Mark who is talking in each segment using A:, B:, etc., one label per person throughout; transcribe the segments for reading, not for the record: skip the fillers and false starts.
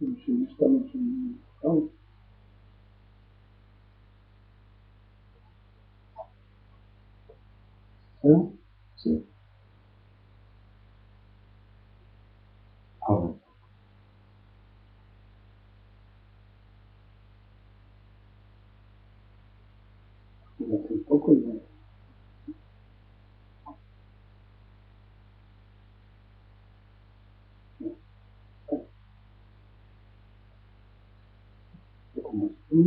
A: Si estamos en... ¿no? ¿Eh?
B: Sí. Ahora.
A: Hace un poco y ya. Como estoy.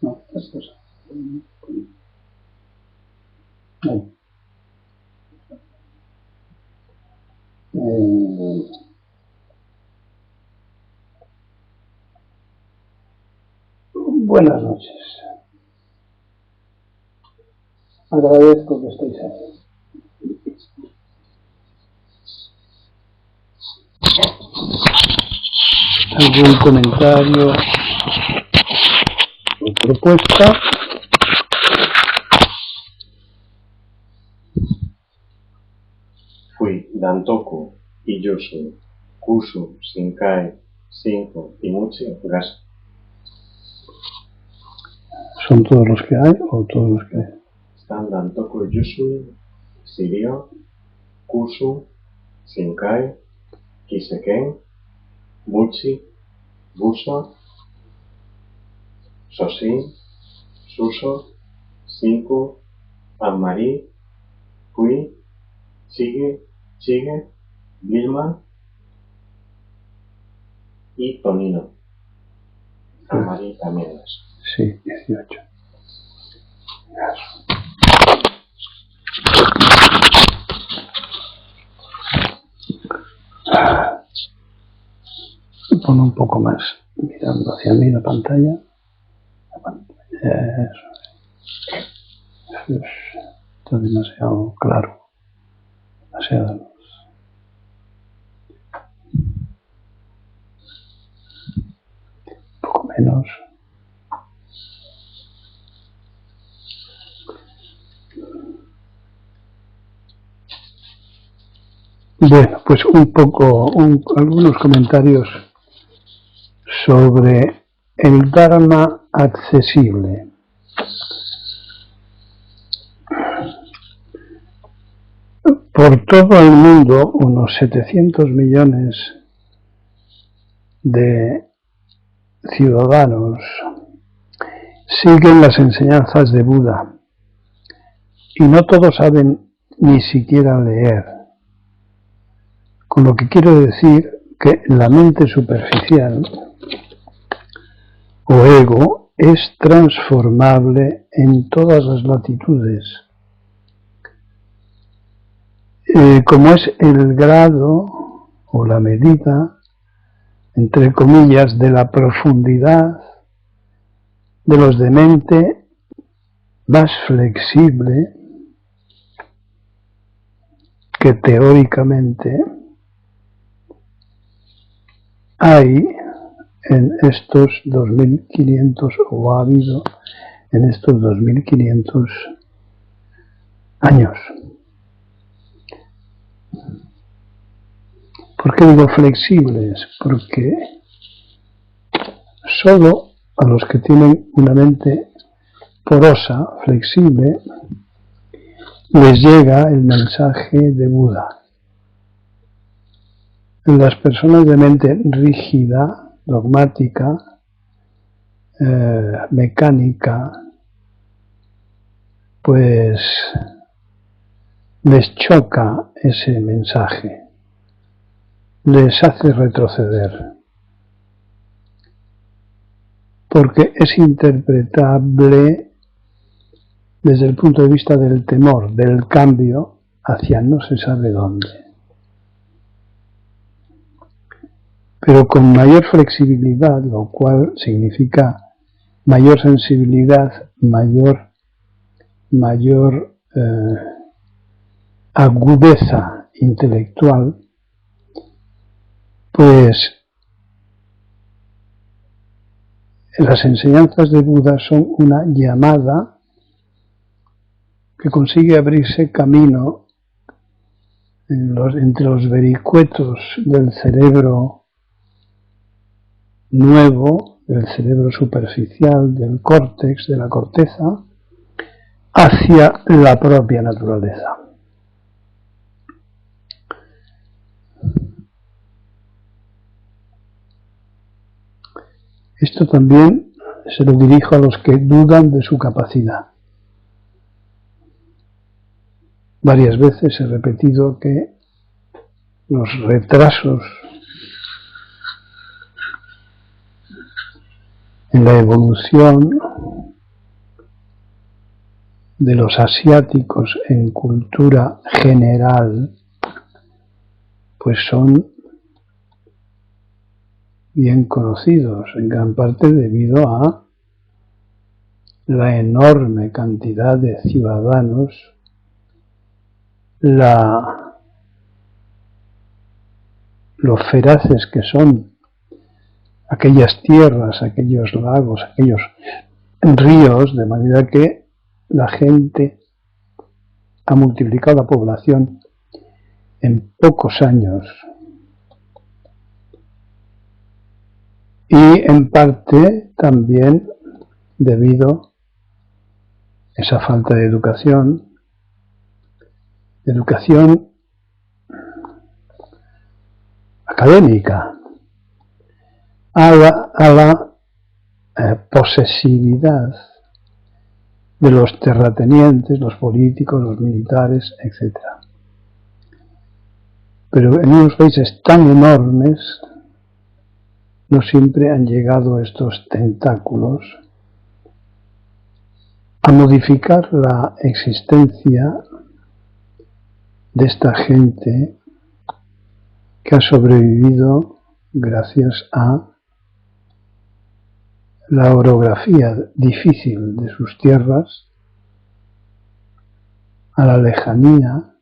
A: No, estas cosas. Ahí. Buenas noches. Agradezco que estéis aquí. ¿Algún comentario o propuesta?
B: Fui Dantoku, Iyusu, Kusu, Shinkai, Shinko y Muchi Gashi.
A: ¿Son todos los que hay o todos los que hay?
B: Están Dantoku, Iyusu, Shiryo, Kusu, Shinkai, Kiseken, Muchi, Buso, Soshin, Suso, Shinku, Anmari, Kui, Shige, Vilma y Tonino. Anmari también es.
A: Sí, 18. Pon un poco más mirando hacia mí la pantalla. Eso está demasiado claro. Demasiada luz. Un poco menos. Bueno, pues algunos comentarios sobre el Dharma accesible. Por todo el mundo, unos 700 millones de ciudadanos siguen las enseñanzas de Buda y no todos saben ni siquiera leer. Con lo que quiero decir que la mente superficial o ego es transformable en todas las latitudes. Como es el grado o la medida, entre comillas, de la profundidad de los de mente más flexible que teóricamente hay en estos 2500 o ha habido en estos 2500 años. ¿Por qué digo flexibles? Porque solo a los que tienen una mente porosa, flexible, les llega el mensaje de Buda. Las personas de mente rígida, dogmática, mecánica, pues les choca ese mensaje, les hace retroceder, porque es interpretable desde el punto de vista del temor, del cambio hacia no se sabe dónde. Pero con mayor flexibilidad, lo cual significa mayor sensibilidad, mayor agudeza intelectual, pues las enseñanzas de Buda son una llamada que consigue abrirse camino entre los vericuetos del cerebro nuevo, del cerebro superficial, del córtex, de la corteza, hacia la propia naturaleza. Esto también se lo dirijo a los que dudan de su capacidad. Varias veces he repetido que los retrasos en la evolución de los asiáticos en cultura general, pues son bien conocidos, en gran parte debido a la enorme cantidad de ciudadanos, lo feraces que son aquellas tierras, aquellos lagos, aquellos ríos, de manera que la gente ha multiplicado la población en pocos años y en parte también debido a esa falta de educación académica, a la posesividad de los terratenientes, los políticos, los militares, etc. Pero en unos países tan enormes no siempre han llegado estos tentáculos a modificar la existencia de esta gente que ha sobrevivido gracias a la orografía difícil de sus tierras, a la lejanía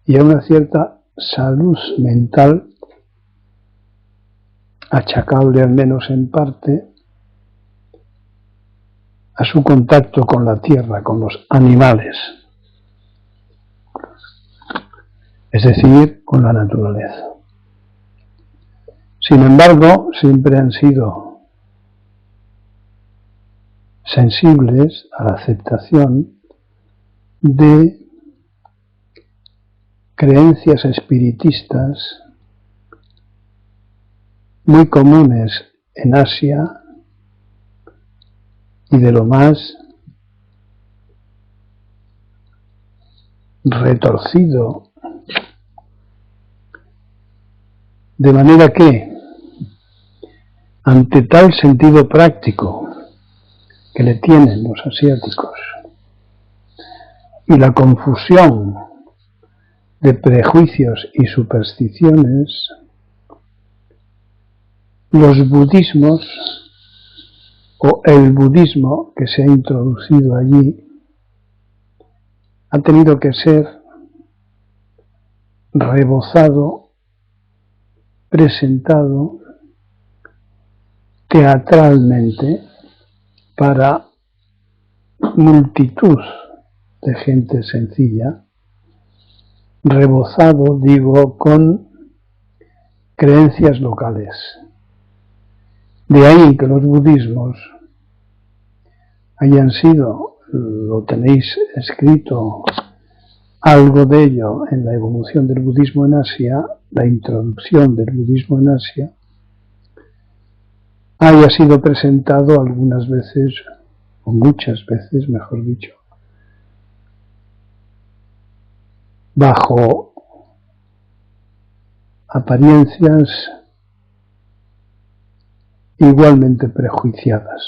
A: y a una cierta salud mental achacable al menos en parte a su contacto con la tierra, con los animales, es decir, con la naturaleza. Sin embargo, siempre han sido sensibles a la aceptación de creencias espiritistas muy comunes en Asia y de lo más retorcido, de manera que ante tal sentido práctico que le tienen los asiáticos y la confusión de prejuicios y supersticiones, los budismos o el budismo que se ha introducido allí ha tenido que ser rebozado, presentado teatralmente para multitud de gente sencilla, rebozado, digo, con creencias locales. De ahí que los budismos hayan sido, lo tenéis escrito algo de ello en la evolución del budismo en Asia, la introducción del budismo en Asia, haya sido presentado algunas veces, o muchas veces, mejor dicho, bajo apariencias igualmente prejuiciadas,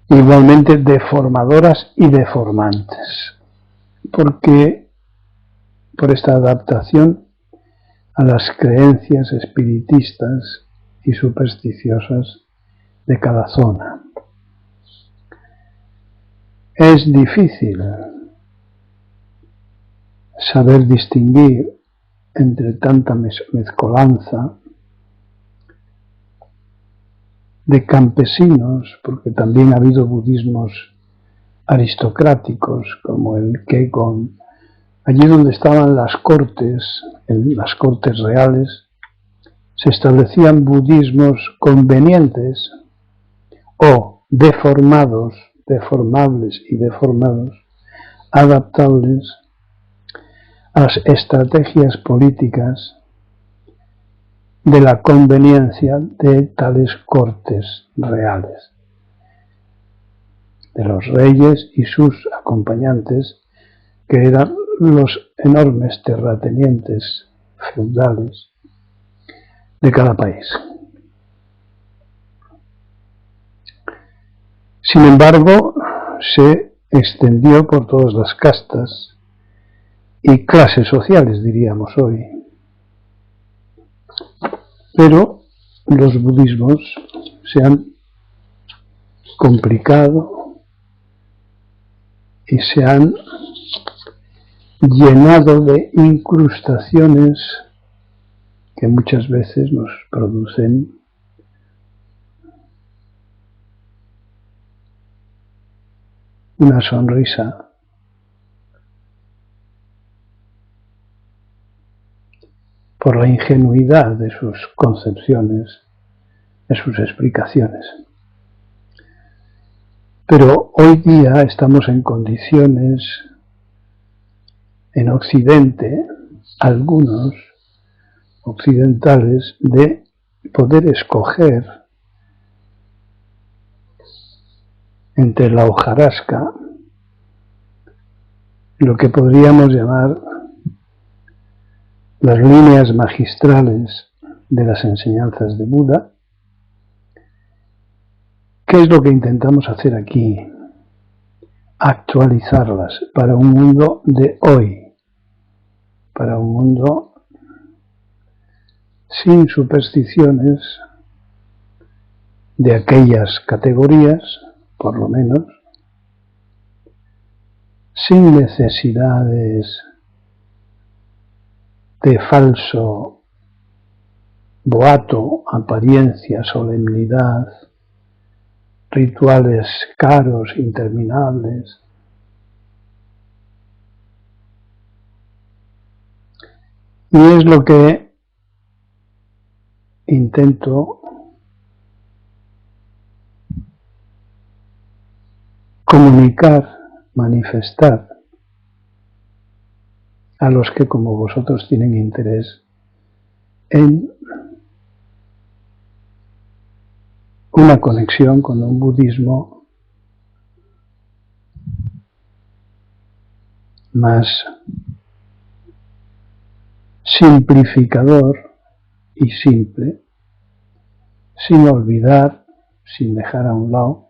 A: igualmente deformadoras y deformantes, porque por esta adaptación a las creencias espiritistas y supersticiosas de cada zona. Es difícil saber distinguir entre tanta mezcolanza de campesinos, porque también ha habido budismos aristocráticos, como el Kegon, allí donde estaban las cortes reales, se establecían budismos convenientes o deformables y deformados, adaptables a las estrategias políticas de la conveniencia de tales cortes reales, de los reyes y sus acompañantes, que eran los enormes terratenientes feudales de cada país. Sin embargo, se extendió por todas las castas y clases sociales, diríamos hoy. Pero los budismos se han complicado y se han llenado de incrustaciones que muchas veces nos producen una sonrisa por la ingenuidad de sus concepciones, de sus explicaciones. Pero hoy día estamos en condiciones, en Occidente, algunos occidentales, de poder escoger entre la hojarasca, lo que podríamos llamar las líneas magistrales de las enseñanzas de Buda. ¿Qué es lo que intentamos hacer aquí? Actualizarlas para un mundo de hoy, para un mundo sin supersticiones de aquellas categorías, por lo menos, sin necesidades de falso boato, apariencia, solemnidad, rituales caros, interminables. Y es lo que intento comunicar, manifestar a los que, como vosotros, tienen interés en una conexión con un budismo más simplificador y simple, sin olvidar, sin dejar a un lado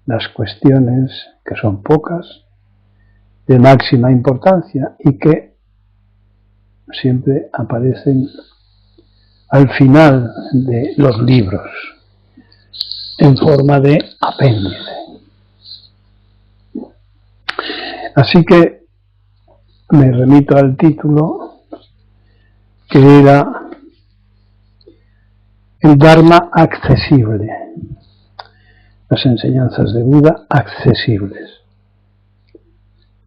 A: las cuestiones, que son pocas, de máxima importancia y que siempre aparecen al final de los libros en forma de apéndice. Así que me remito al título, que era el Dharma accesible, las enseñanzas de Buda accesibles,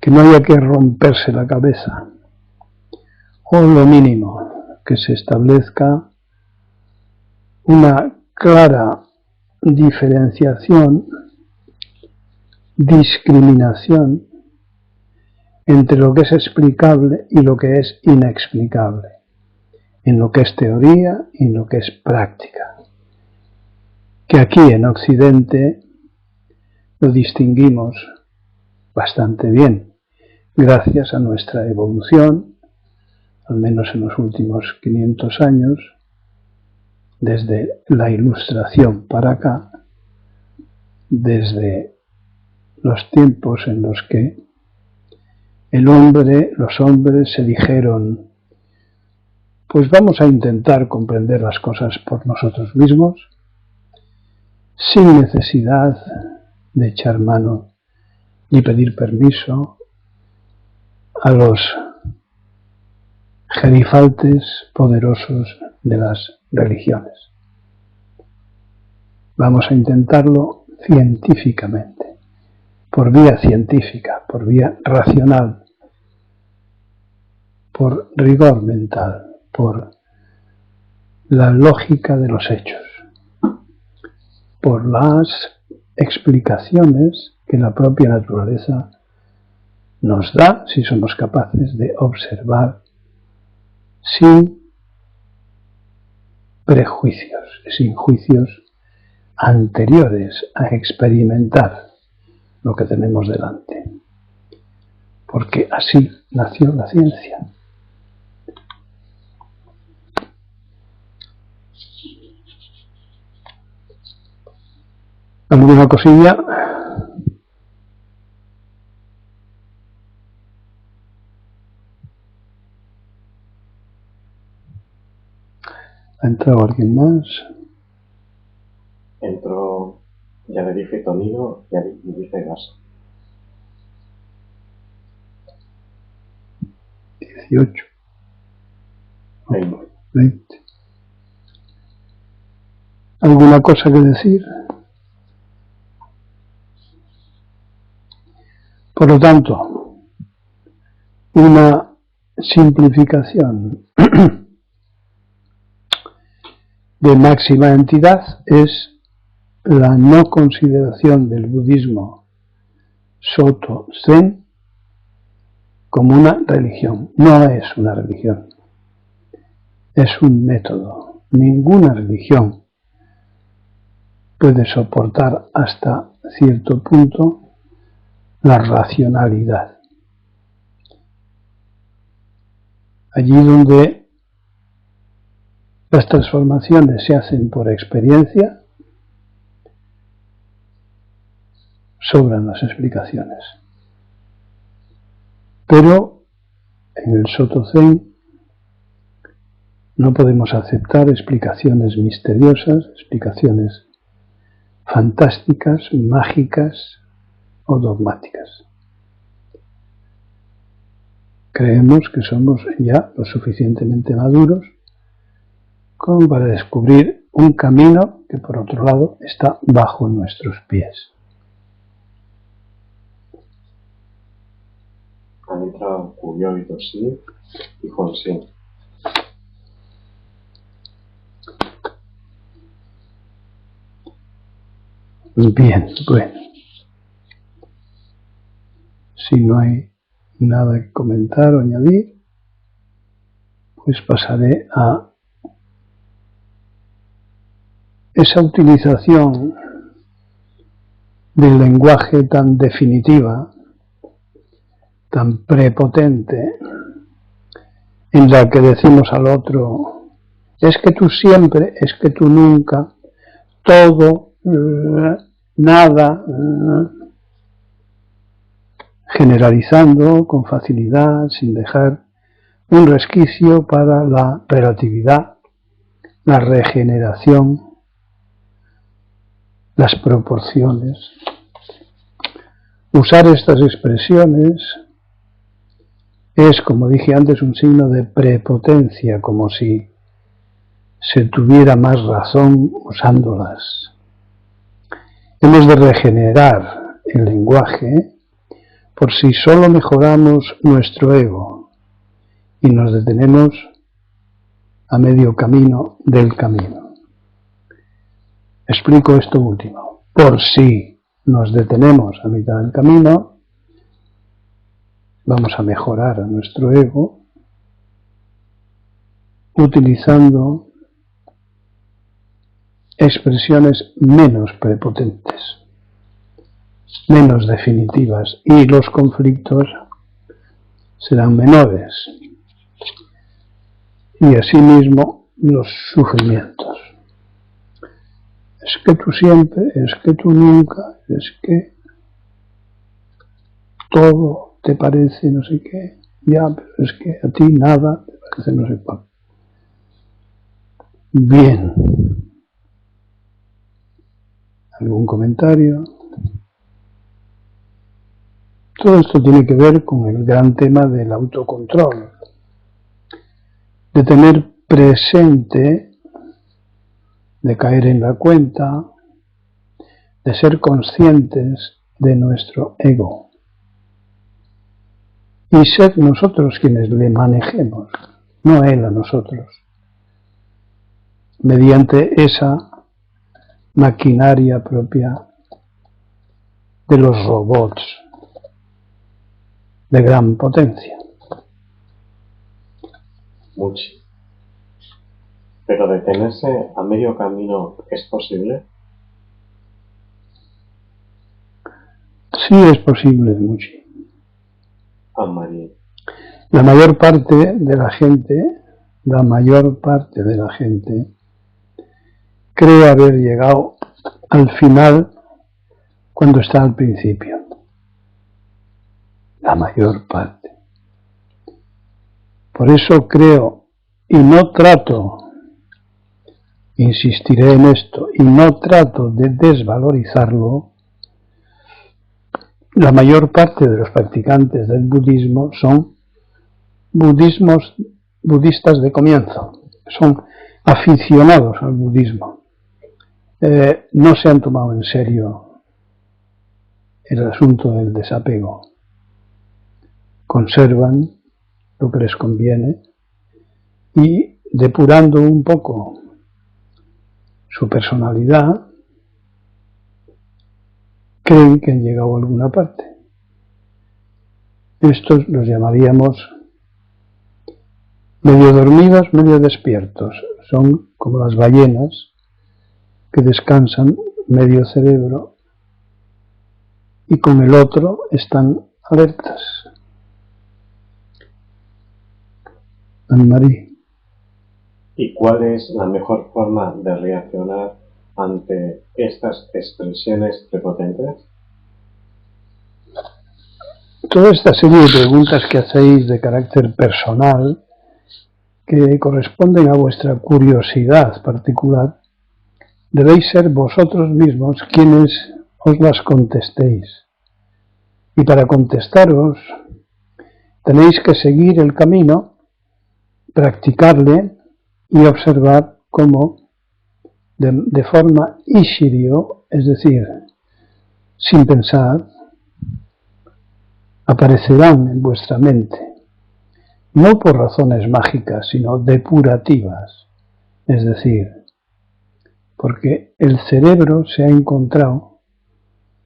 A: que no haya que romperse la cabeza, o lo mínimo, que se establezca una clara diferenciación, discriminación entre lo que es explicable y lo que es inexplicable, en lo que es teoría y en lo que es práctica, que aquí en Occidente lo distinguimos bastante bien, gracias a nuestra evolución, al menos en los últimos 500 años, desde la Ilustración para acá, desde los tiempos en los que los hombres se dijeron, pues vamos a intentar comprender las cosas por nosotros mismos, sin necesidad de echar mano ni pedir permiso a los gerifaltes poderosos de las religiones. Vamos a intentarlo científicamente, por vía científica, por vía racional, por rigor mental, por la lógica de los hechos, por las explicaciones que la propia naturaleza nos da si somos capaces de observar sin prejuicios, sin juicios anteriores a experimentar lo que tenemos delante. Porque así nació la ciencia. ¿Alguna cosilla? ¿Ha entrado alguien más?
B: Entró, ya le dije Tonino, ya le dije Gas.
A: 18. 20. ¿Alguna cosa que decir? Por lo tanto, una simplificación de máxima entidad es la no consideración del budismo Soto Zen como una religión. No es una religión, es un método. Ninguna religión puede soportar hasta cierto punto la racionalidad. Allí donde las transformaciones se hacen por experiencia, sobran las explicaciones. Pero en el Soto Zen no podemos aceptar explicaciones misteriosas, explicaciones fantásticas, mágicas o dogmáticas. Creemos que somos ya lo suficientemente maduros como para descubrir un camino que, por otro lado, está bajo nuestros pies.
B: Han entrado Cuyo y Tosí y José.
A: Bien, bueno. Si no hay nada que comentar o añadir, pues pasaré a esa utilización del lenguaje tan definitiva, tan prepotente, en la que decimos al otro, es que tú siempre, es que tú nunca, todo, nada, generalizando con facilidad, sin dejar un resquicio para la relatividad, la regeneración, las proporciones. Usar estas expresiones es, como dije antes, un signo de prepotencia, como si se tuviera más razón usándolas. Hemos de regenerar el lenguaje por si solo mejoramos nuestro ego y nos detenemos a medio camino del camino. Explico esto último. Por si nos detenemos a mitad del camino, vamos a mejorar a nuestro ego utilizando expresiones menos prepotentes, menos definitivas, y los conflictos serán menores, y asimismo los sufrimientos. Es que tú siempre, es que tú nunca, es que todo te parece no sé qué, ya, pero es que a ti nada te parece no sé cuál. Bien. ¿Algún comentario? Todo esto tiene que ver con el gran tema del autocontrol, de tener presente, de caer en la cuenta de ser conscientes de nuestro ego y ser nosotros quienes le manejemos, no él a nosotros, mediante esa maquinaria propia de los robots de gran potencia.
B: Mucho. ¿Pero detenerse a medio camino es posible?
A: Sí es posible, Muchi.
B: Anne-Marie.
A: La mayor parte de la gente cree haber llegado al final cuando está al principio. La mayor parte. Por eso creo, y no trato, insistiré en esto, y no trato de desvalorizarlo, la mayor parte de los practicantes del budismo son budistas de comienzo, son aficionados al budismo. No se han tomado en serio el asunto del desapego. Conservan lo que les conviene y, depurando un poco su personalidad, creen que han llegado a alguna parte. Estos los llamaríamos medio dormidos, medio despiertos. Son como las ballenas que descansan medio cerebro y con el otro están alertas. Anne-Marie.
B: ¿Y cuál es la mejor forma de reaccionar ante estas expresiones prepotentes?
A: Toda esta serie de preguntas que hacéis de carácter personal, que corresponden a vuestra curiosidad particular, debéis ser vosotros mismos quienes os las contestéis. Y para contestaros tenéis que seguir el camino, practicarle y observar cómo de forma ishiryo, es decir, sin pensar, aparecerán en vuestra mente, no por razones mágicas, sino depurativas, es decir, porque el cerebro se ha encontrado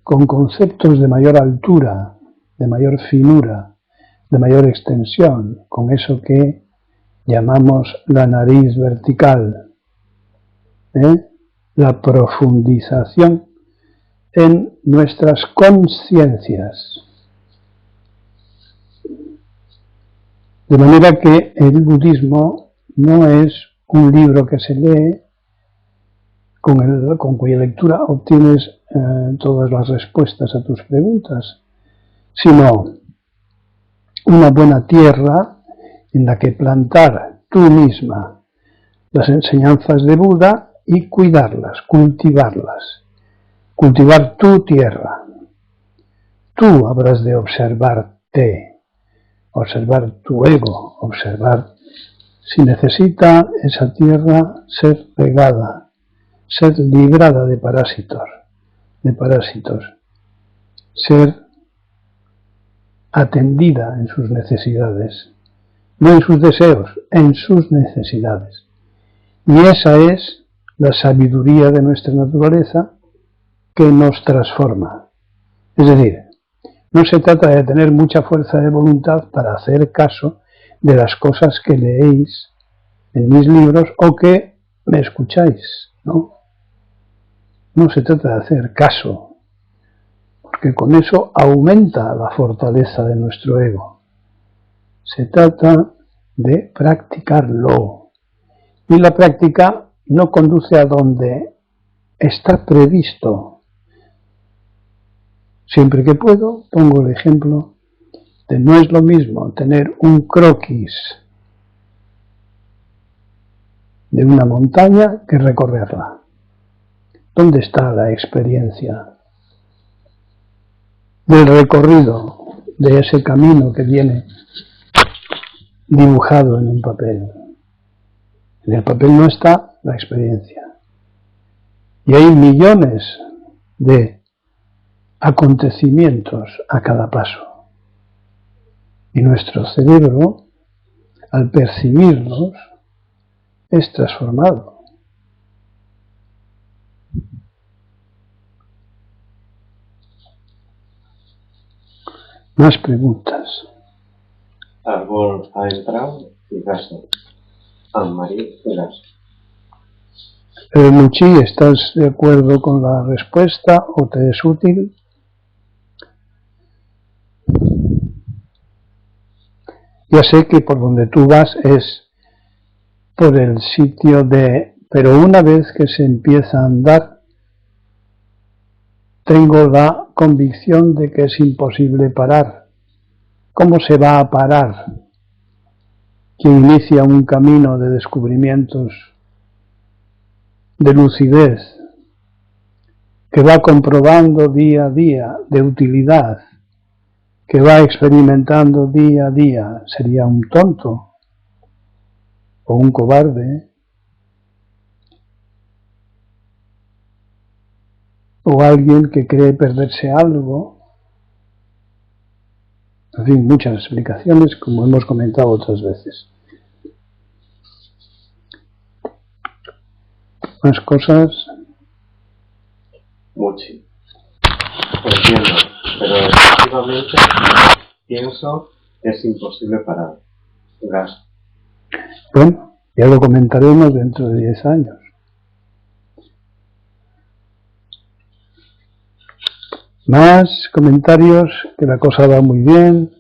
A: con conceptos de mayor altura, de mayor finura, de mayor extensión, con eso que llamamos la nariz vertical, la profundización en nuestras conciencias. De manera que el budismo no es un libro que se lee con cuya lectura obtienes todas las respuestas a tus preguntas, sino una buena tierra en la que plantar tú misma las enseñanzas de Buda y cuidarlas, cultivarlas, cultivar tu tierra. Tú habrás de observarte, observar tu ego, observar si necesita esa tierra ser regada, ser librada de parásitos, ser atendida en sus necesidades, no en sus deseos, en sus necesidades. Y esa es la sabiduría de nuestra naturaleza que nos transforma. Es decir, no se trata de tener mucha fuerza de voluntad para hacer caso de las cosas que leéis en mis libros o que me escucháis, ¿no? No se trata de hacer caso, porque con eso aumenta la fortaleza de nuestro ego. Se trata de practicarlo. Y la práctica no conduce a donde está previsto. Siempre que puedo, pongo el ejemplo de no es lo mismo tener un croquis de una montaña que recorrerla. ¿Dónde está la experiencia del recorrido de ese camino que viene dibujado en un papel? En el papel no está la experiencia. Y hay millones de acontecimientos a cada paso. Y nuestro cerebro, al percibirlos, es transformado. Más preguntas.
B: Árbol ha entrado y gasto. Anne-Marie y gasto.
A: Muchi, ¿estás de acuerdo con la respuesta o te es útil? Ya sé que por donde tú vas es por el sitio de... Pero una vez que se empieza a andar, tengo la convicción de que es imposible parar. ¿Cómo se va a parar quien inicia un camino de descubrimientos, de lucidez, que va comprobando día a día, de utilidad, que va experimentando día a día? Sería un tonto o un cobarde o alguien que cree perderse algo. En fin, muchas explicaciones, como hemos comentado otras veces. Más cosas.
B: Muchi. Entiendo, pero efectivamente pienso que es imposible parar. Gasto.
A: Bueno, ya lo comentaremos dentro de 10 años. Más comentarios, que la cosa va muy bien,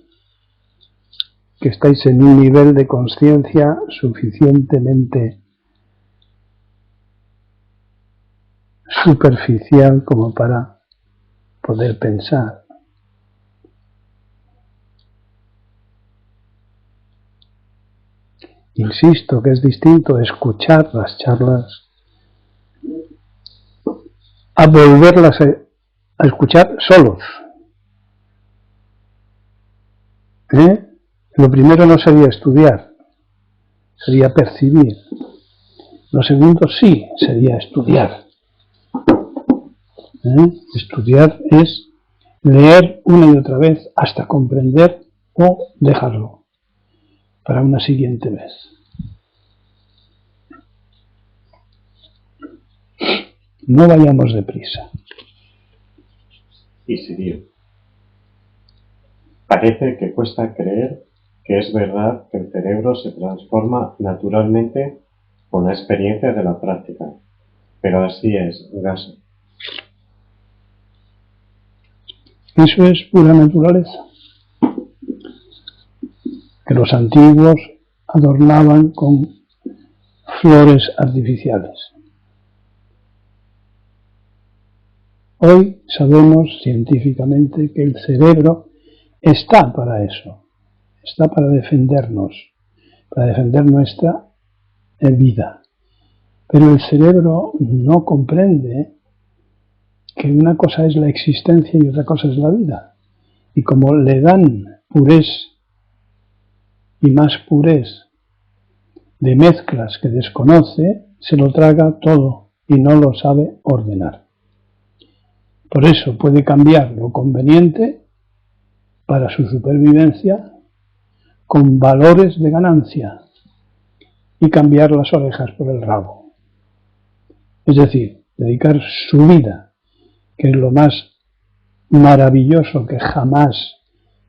A: que estáis en un nivel de conciencia suficientemente superficial como para poder pensar. Insisto que es distinto escuchar las charlas a volverlas a escuchar solos. Lo primero no sería estudiar, sería percibir. Lo segundo sí sería estudiar. Estudiar es leer una y otra vez hasta comprender o dejarlo para una siguiente vez. No vayamos deprisa.
B: Y Sirio. Parece que cuesta creer que es verdad que el cerebro se transforma naturalmente con la experiencia de la práctica. Pero así es, gasto.
A: Eso es pura naturaleza, que los antiguos adornaban con flores artificiales. Hoy sabemos científicamente que el cerebro está para eso, está para defendernos, para defender nuestra vida. Pero el cerebro no comprende que una cosa es la existencia y otra cosa es la vida. Y como le dan purés y más purés de mezclas que desconoce, se lo traga todo y no lo sabe ordenar. Por eso puede cambiar lo conveniente para su supervivencia con valores de ganancia y cambiar las orejas por el rabo. Es decir, dedicar su vida, que es lo más maravilloso que jamás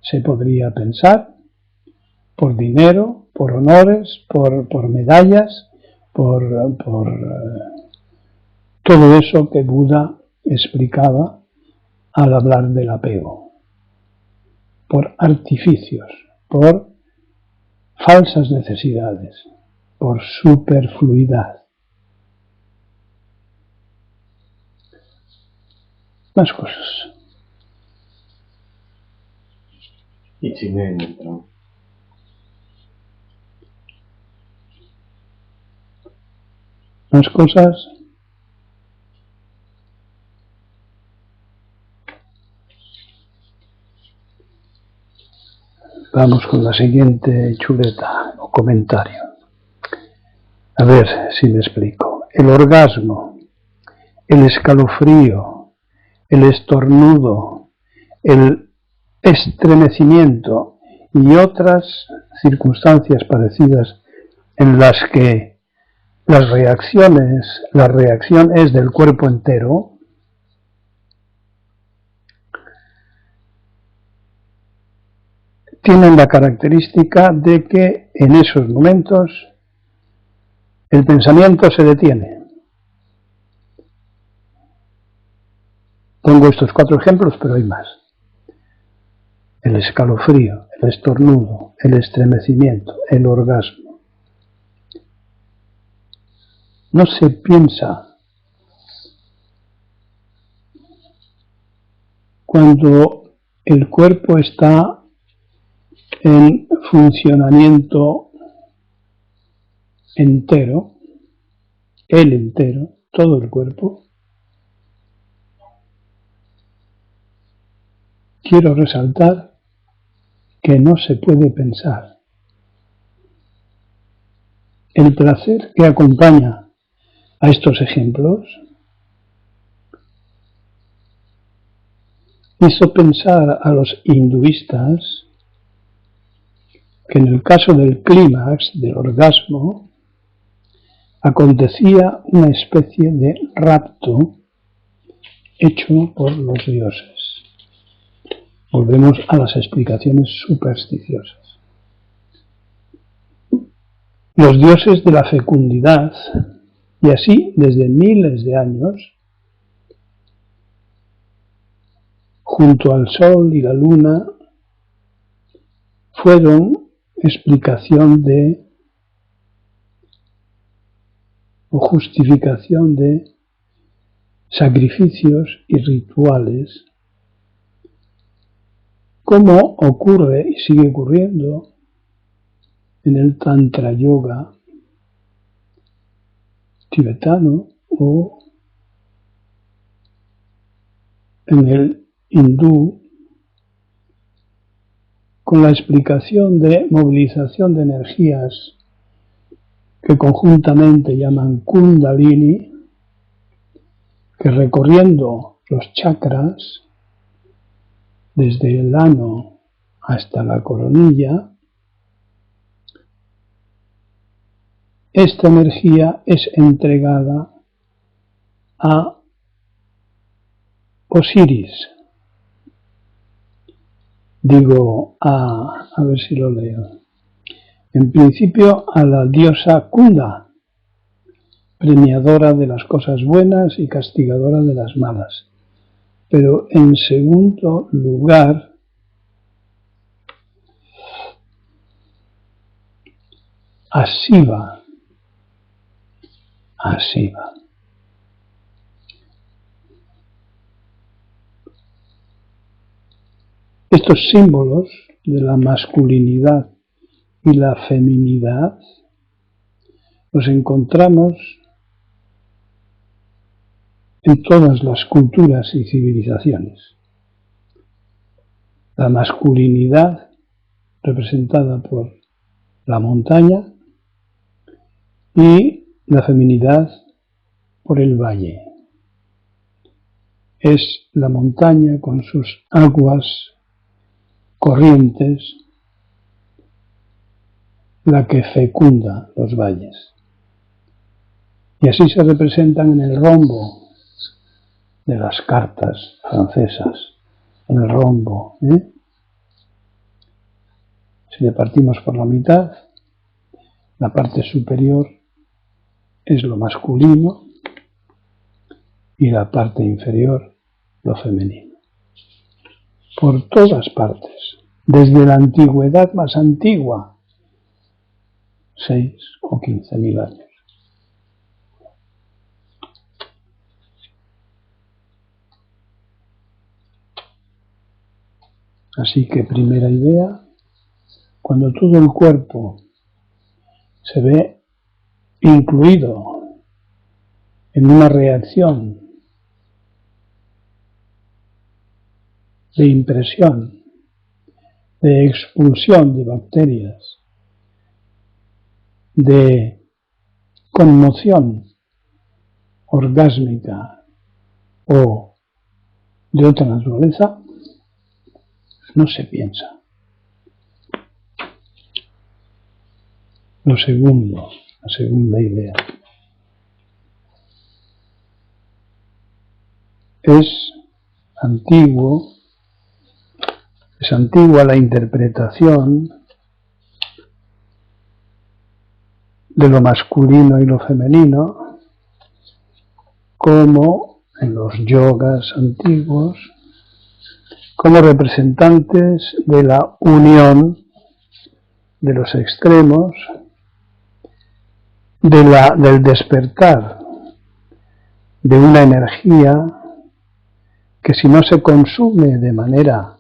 A: se podría pensar, por dinero, por honores, por medallas, por todo eso que Buda explicaba al hablar del apego, por artificios, por falsas necesidades, por superfluidad. Más cosas.
B: Y Chile entró.
A: Más cosas. Vamos con la siguiente chuleta o comentario. A ver si me explico. El orgasmo, el escalofrío, el estornudo, el estremecimiento y otras circunstancias parecidas en las que la reacción es del cuerpo entero, tienen la característica de que en esos momentos el pensamiento se detiene. Pongo estos 4 ejemplos, pero hay más. El escalofrío, el estornudo, el estremecimiento, el orgasmo. No se piensa. Cuando el cuerpo está en funcionamiento entero, el entero, todo el cuerpo, quiero resaltar que no se puede pensar. El placer que acompaña a estos ejemplos hizo pensar a los hinduistas que en el caso del clímax, del orgasmo, acontecía una especie de rapto hecho por los dioses. Volvemos a las explicaciones supersticiosas. Los dioses de la fecundidad, y así desde miles de años, junto al sol y la luna, fueron explicación de o justificación de sacrificios y rituales, como ocurre y sigue ocurriendo en el Tantra Yoga tibetano o en el hindú, con la explicación de movilización de energías que conjuntamente llaman Kundalini, que recorriendo los chakras desde el ano hasta la coronilla, esta energía es entregada a Osiris. Digo, a ver si lo leo. En principio a la diosa Kunda, premiadora de las cosas buenas y castigadora de las malas. Pero en segundo lugar, a Shiva. Estos símbolos de la masculinidad y la feminidad los encontramos en todas las culturas y civilizaciones. La masculinidad representada por la montaña y la feminidad por el valle. Es la montaña con sus aguas corrientes la que fecunda los valles. Y así se representan en el rombo de las cartas francesas, en el rombo. Si le partimos por la mitad, la parte superior es lo masculino y la parte inferior lo femenino. Por todas partes, desde la antigüedad más antigua, 6 o 15.000 años. Así que primera idea, cuando todo el cuerpo se ve incluido en una reacción de impresión, de expulsión de bacterias, de conmoción orgásmica o de otra naturaleza no se piensa. Lo segundo, la segunda idea. Es antigua la interpretación de lo masculino y lo femenino, como en los yogas antiguos, como representantes de la unión de los extremos, del despertar de una energía que, si no se consume de manera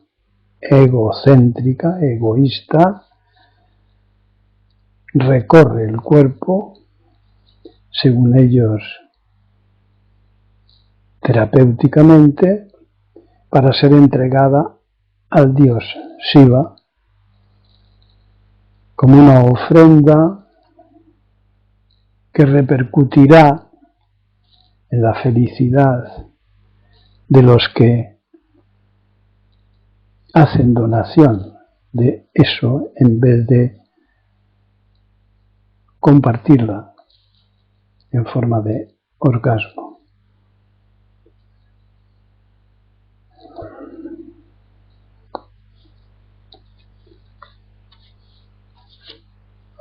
A: egocéntrica, egoísta, recorre el cuerpo, según ellos terapéuticamente, para ser entregada al dios Shiva como una ofrenda que repercutirá en la felicidad de los que hacen donación de eso en vez de compartirla en forma de orgasmo.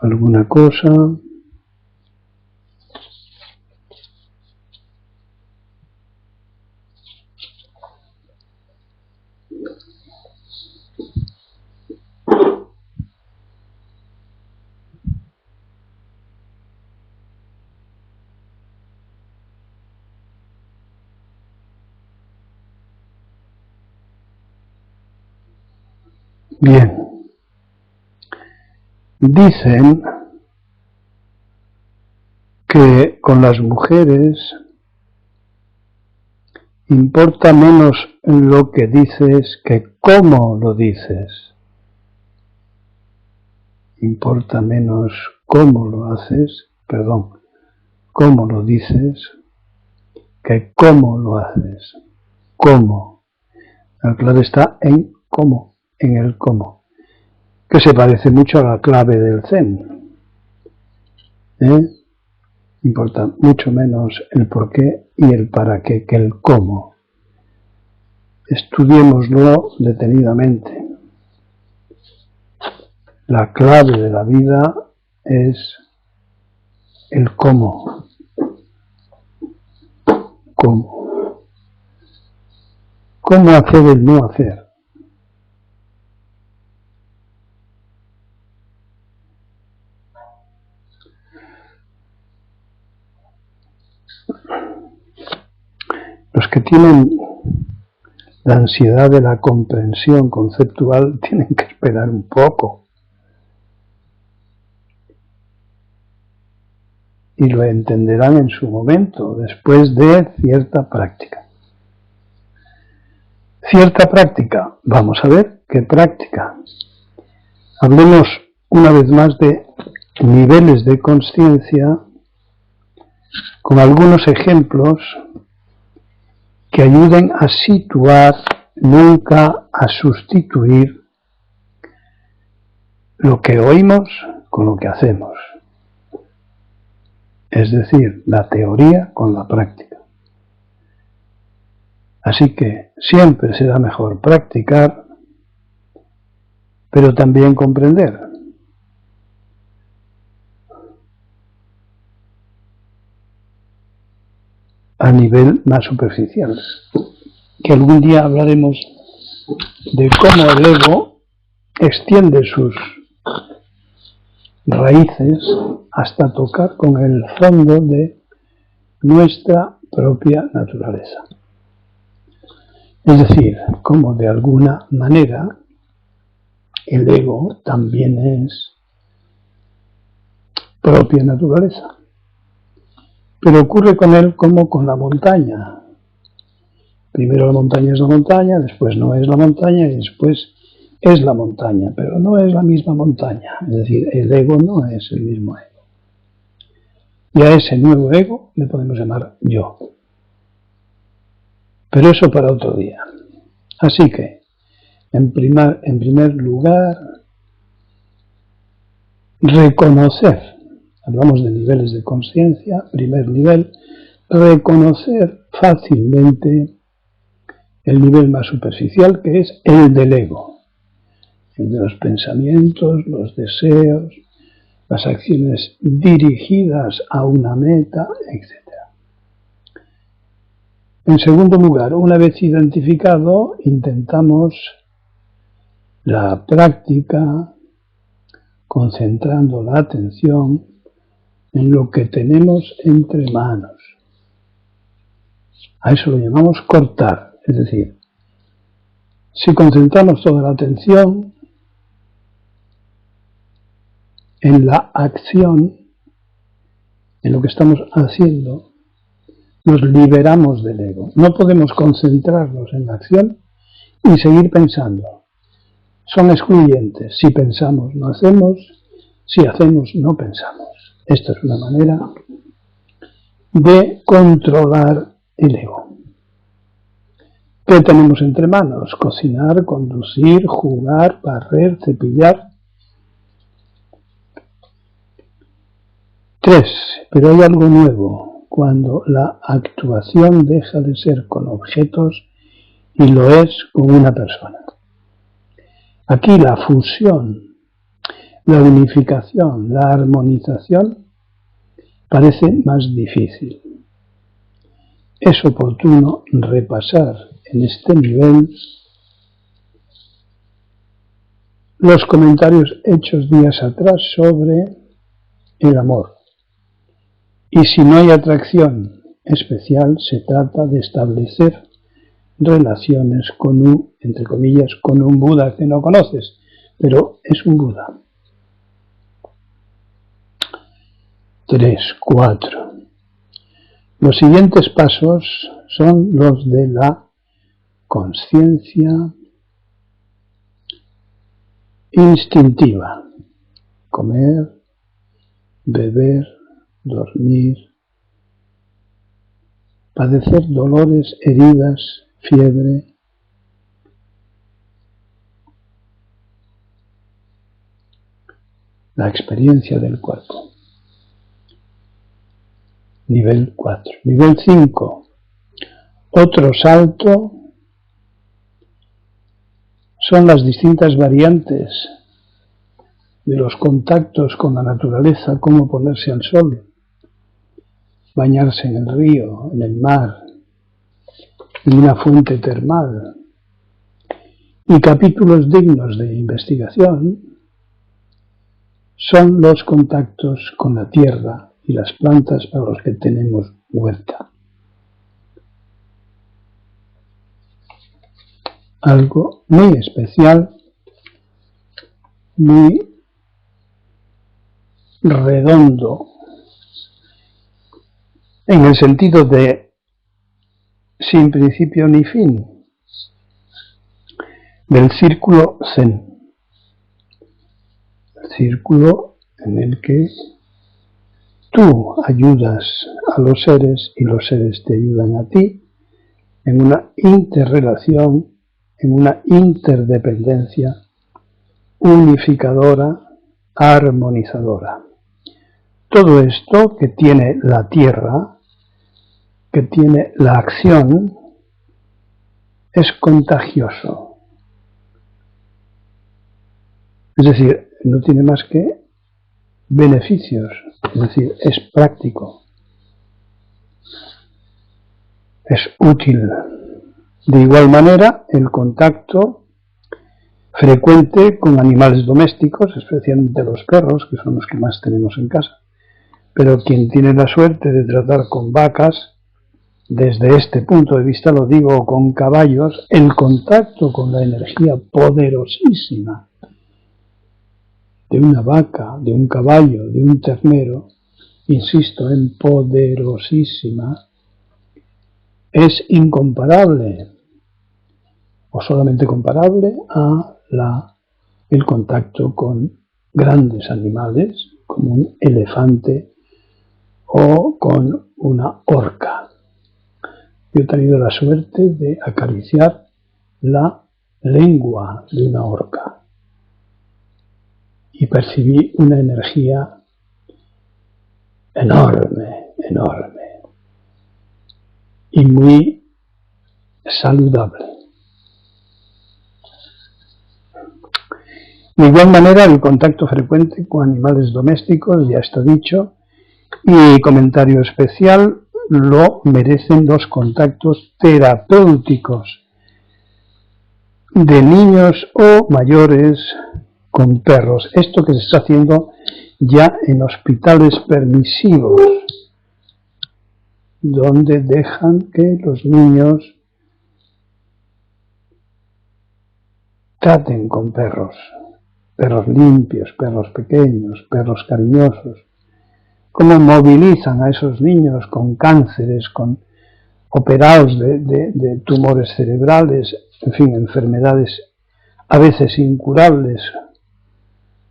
A: ¿Alguna cosa? Bien. Dicen que con las mujeres importa menos lo que dices que cómo lo dices. Importa menos cómo lo haces, cómo lo dices, que cómo lo haces. ¿Cómo? La clave está en cómo, en el cómo, que se parece mucho a la clave del Zen. Importa mucho menos el por qué y el para qué que el cómo. Estudiémoslo detenidamente. La clave de la vida es el cómo. ¿Cómo? ¿Cómo hacer el no hacer? Los que tienen la ansiedad de la comprensión conceptual tienen que esperar un poco. Y lo entenderán en su momento, después de cierta práctica. Cierta práctica. Vamos a ver qué práctica. Hablemos una vez más de niveles de consciencia con algunos ejemplos que ayuden a situar, nunca a sustituir lo que oímos con lo que hacemos. Es decir, la teoría con la práctica. Así que siempre será mejor practicar, pero también comprender. A nivel más superficial. Que algún día hablaremos de cómo el ego extiende sus raíces hasta tocar con el fondo de nuestra propia naturaleza. Es decir, cómo de alguna manera el ego también es propia naturaleza. Pero ocurre con él como con la montaña. Primero la montaña es la montaña, después no es la montaña y después es la montaña, pero no es la misma montaña. Es decir, el ego no es el mismo ego. Y a ese nuevo ego le podemos llamar yo. Pero eso para otro día. Así que, en primer lugar, reconocer, hablamos de niveles de conciencia, primer nivel, reconocer fácilmente el nivel más superficial, que es el del ego, el de los pensamientos, los deseos, las acciones dirigidas a una meta, etc. En segundo lugar, una vez identificado, intentamos la práctica concentrando la atención en lo que tenemos entre manos. A eso lo llamamos cortar, es decir, si concentramos toda la atención en la acción, en lo que estamos haciendo, nos liberamos del ego. No podemos concentrarnos en la acción y seguir pensando. Son excluyentes. Si pensamos, no hacemos. Si hacemos, no pensamos. Esta es una manera de controlar el ego. ¿Qué tenemos entre manos? Cocinar, conducir, jugar, barrer, cepillar. 3. Pero hay algo nuevo, cuando la actuación deja de ser con objetos y lo es con una persona. Aquí la fusión, la unificación, la armonización parece más difícil. Es oportuno repasar en este nivel los comentarios hechos días atrás sobre el amor. Y si no hay atracción especial, se trata de establecer relaciones con un, entre comillas, con un Buda que no conoces, pero es un Buda. 3, 4. Los siguientes pasos son los de la consciencia instintiva. Comer, beber, dormir, padecer dolores, heridas, fiebre, la experiencia del cuerpo. Nivel 4. Nivel 5. Otro salto son las distintas variantes de los contactos con la naturaleza, como ponerse al sol, bañarse en el río, en el mar, en una fuente termal. Y capítulos dignos de investigación son los contactos con la tierra y las plantas para los que tenemos huerta. Algo muy especial, muy redondo, en el sentido de sin principio ni fin, del círculo Zen, el círculo en el que tú ayudas a los seres y los seres te ayudan a ti, en una interrelación, en una interdependencia unificadora, armonizadora. Todo esto que tiene la tierra, que tiene la acción, es contagioso. Es decir, no tiene más que beneficios, es decir, es práctico, es útil. De igual manera, el contacto frecuente con animales domésticos, especialmente los perros, que son los que más tenemos en casa, pero quien tiene la suerte de tratar con vacas, desde este punto de vista lo digo, con caballos, el contacto con la energía poderosísima de una vaca, de un caballo, de un ternero, insisto en poderosísima, es incomparable, o solamente comparable a el contacto con grandes animales, como un elefante o con una orca. Yo he tenido la suerte de acariciar la lengua de una orca y percibí una energía enorme, enorme y muy saludable. De igual manera, el contacto frecuente con animales domésticos, ya está dicho, y comentario especial lo merecen los contactos terapéuticos de niños o mayores con perros. Esto que se está haciendo ya en hospitales permisivos, donde dejan que los niños traten con perros limpios, perros pequeños, perros cariñosos. Cómo movilizan a esos niños con cánceres, con operados de tumores cerebrales, en fin, enfermedades a veces incurables.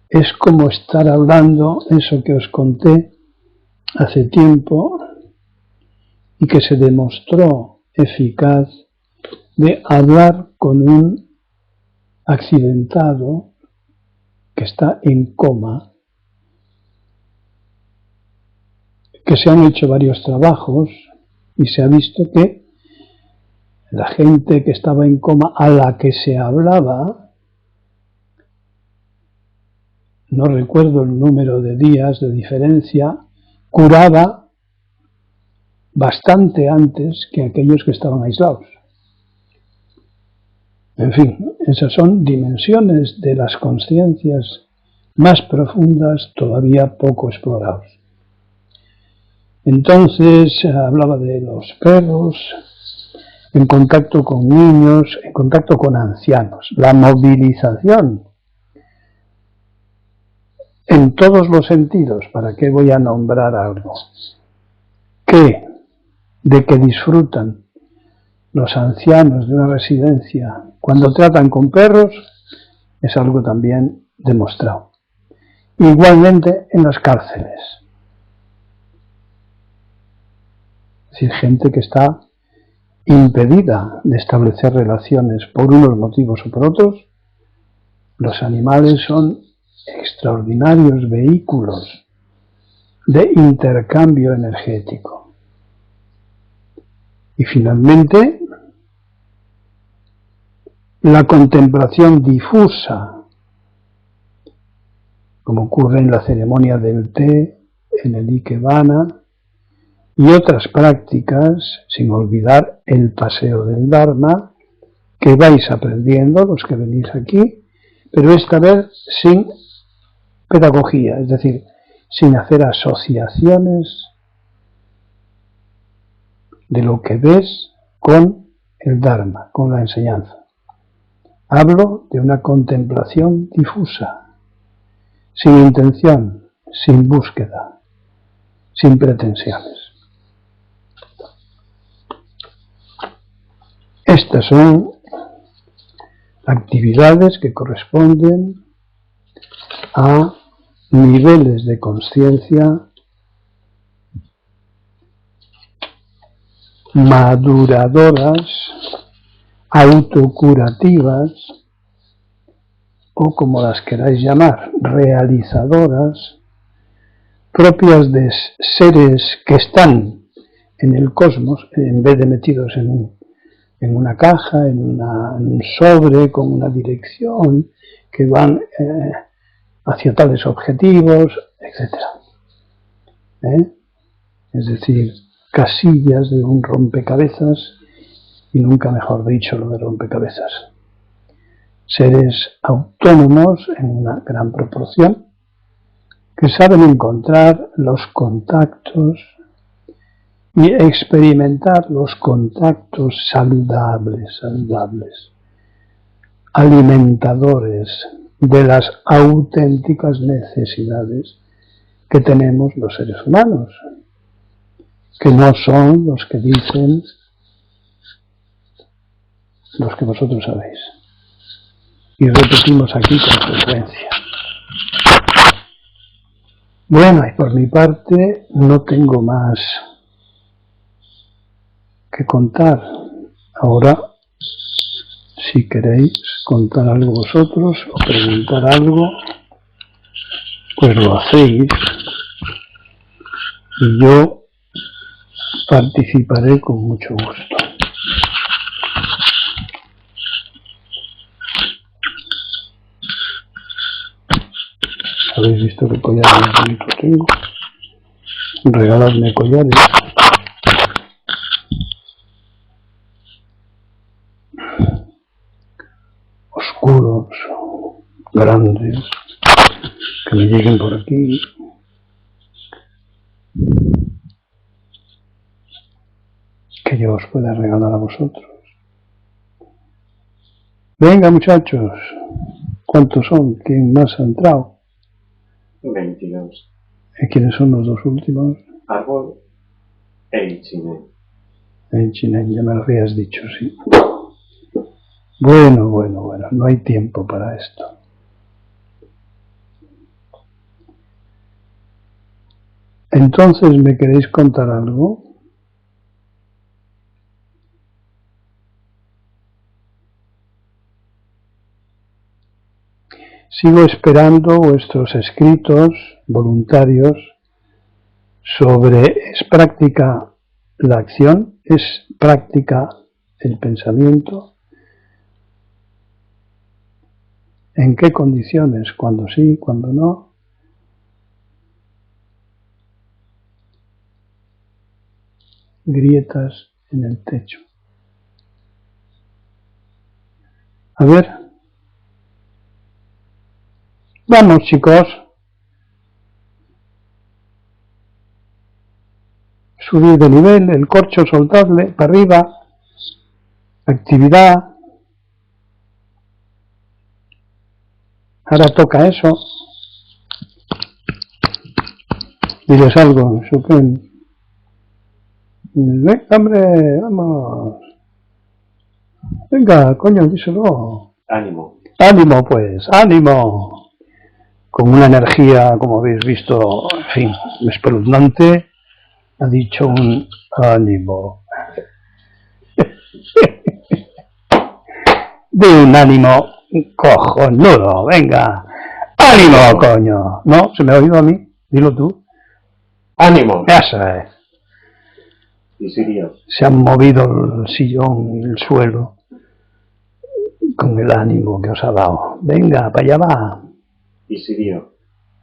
A: Es como estar hablando eso que os conté hace tiempo y que se demostró eficaz, de hablar con un accidentado que está en coma, que se han hecho varios trabajos y se ha visto que la gente que estaba en coma a la que se hablaba, no recuerdo el número de días de diferencia, curaba bastante antes que aquellos que estaban aislados. En fin, esas son dimensiones de las conciencias más profundas todavía poco explorados. Entonces hablaba de los perros, en contacto con niños, en contacto con ancianos, la movilización en todos los sentidos. ¿Para qué voy a nombrar algo? De que disfrutan los ancianos de una residencia cuando tratan con perros, es algo también demostrado. Igualmente en las cárceles. Es decir, gente que está impedida de establecer relaciones por unos motivos o por otros. Los animales son extraordinarios vehículos de intercambio energético. Y finalmente, la contemplación difusa, como ocurre en la ceremonia del té, en el Ikebana, y otras prácticas, sin olvidar el paseo del Dharma, que vais aprendiendo los que venís aquí, pero esta vez sin pedagogía, es decir, sin hacer asociaciones de lo que ves con el Dharma, con la enseñanza. Hablo de una contemplación difusa, sin intención, sin búsqueda, sin pretensiones. Estas son actividades que corresponden a niveles de conciencia maduradoras, autocurativas, o como las queráis llamar, realizadoras, propias de seres que están en el cosmos, en vez de metidos en una caja, en un sobre con una dirección, que van hacia tales objetivos, etc. Es decir, casillas de un rompecabezas, y nunca mejor dicho lo de rompecabezas. Seres autónomos en una gran proporción, que saben encontrar los contactos y experimentar los contactos saludables, alimentadores de las auténticas necesidades que tenemos los seres humanos, que no son los que dicen los que vosotros sabéis. Y repetimos aquí con frecuencia. Bueno, y por mi parte no tengo más que contar. Ahora, si si queréis contar algo vosotros o preguntar algo, pues lo hacéis y yo participaré con mucho gusto. ¿Habéis visto qué collares bonitos tengo? Regaladme collares. Oscuros, grandes, que me lleguen por aquí. Que yo os pueda regalar a vosotros. Venga, muchachos. ¿Cuántos son? ¿Quién más ha entrado?
B: 22.
A: ¿Y quiénes son los dos últimos?
B: Árbol e Ichine.
A: Ichine, ya me lo habías dicho, sí. Bueno, no hay tiempo para esto. Entonces, ¿me queréis contar algo? Sigo esperando vuestros escritos voluntarios sobre ¿es práctica la acción? ¿Es práctica el pensamiento? ¿En qué condiciones? ¿Cuándo sí? ¿Cuándo no? Grietas en el techo. A ver. Vamos, chicos. Subir de nivel, el corcho, soltarle, para arriba. Actividad. Ahora toca eso. Diles algo, Suken. Venga, hombre, vamos. Venga, coño, díselo.
B: Ánimo.
A: Ánimo, pues, ánimo. Con una energía, como habéis visto, en fin, espeluznante, ha dicho un ánimo. De un ánimo cojonudo, venga. ¡Ánimo, coño! No, se me ha oído a mí, dilo tú.
B: ¡Ánimo!
A: Eso es.
B: Y Sirio.
A: Se han movido el sillón y el suelo con el ánimo que os ha dado. Venga, para allá va.
B: Y Sirio,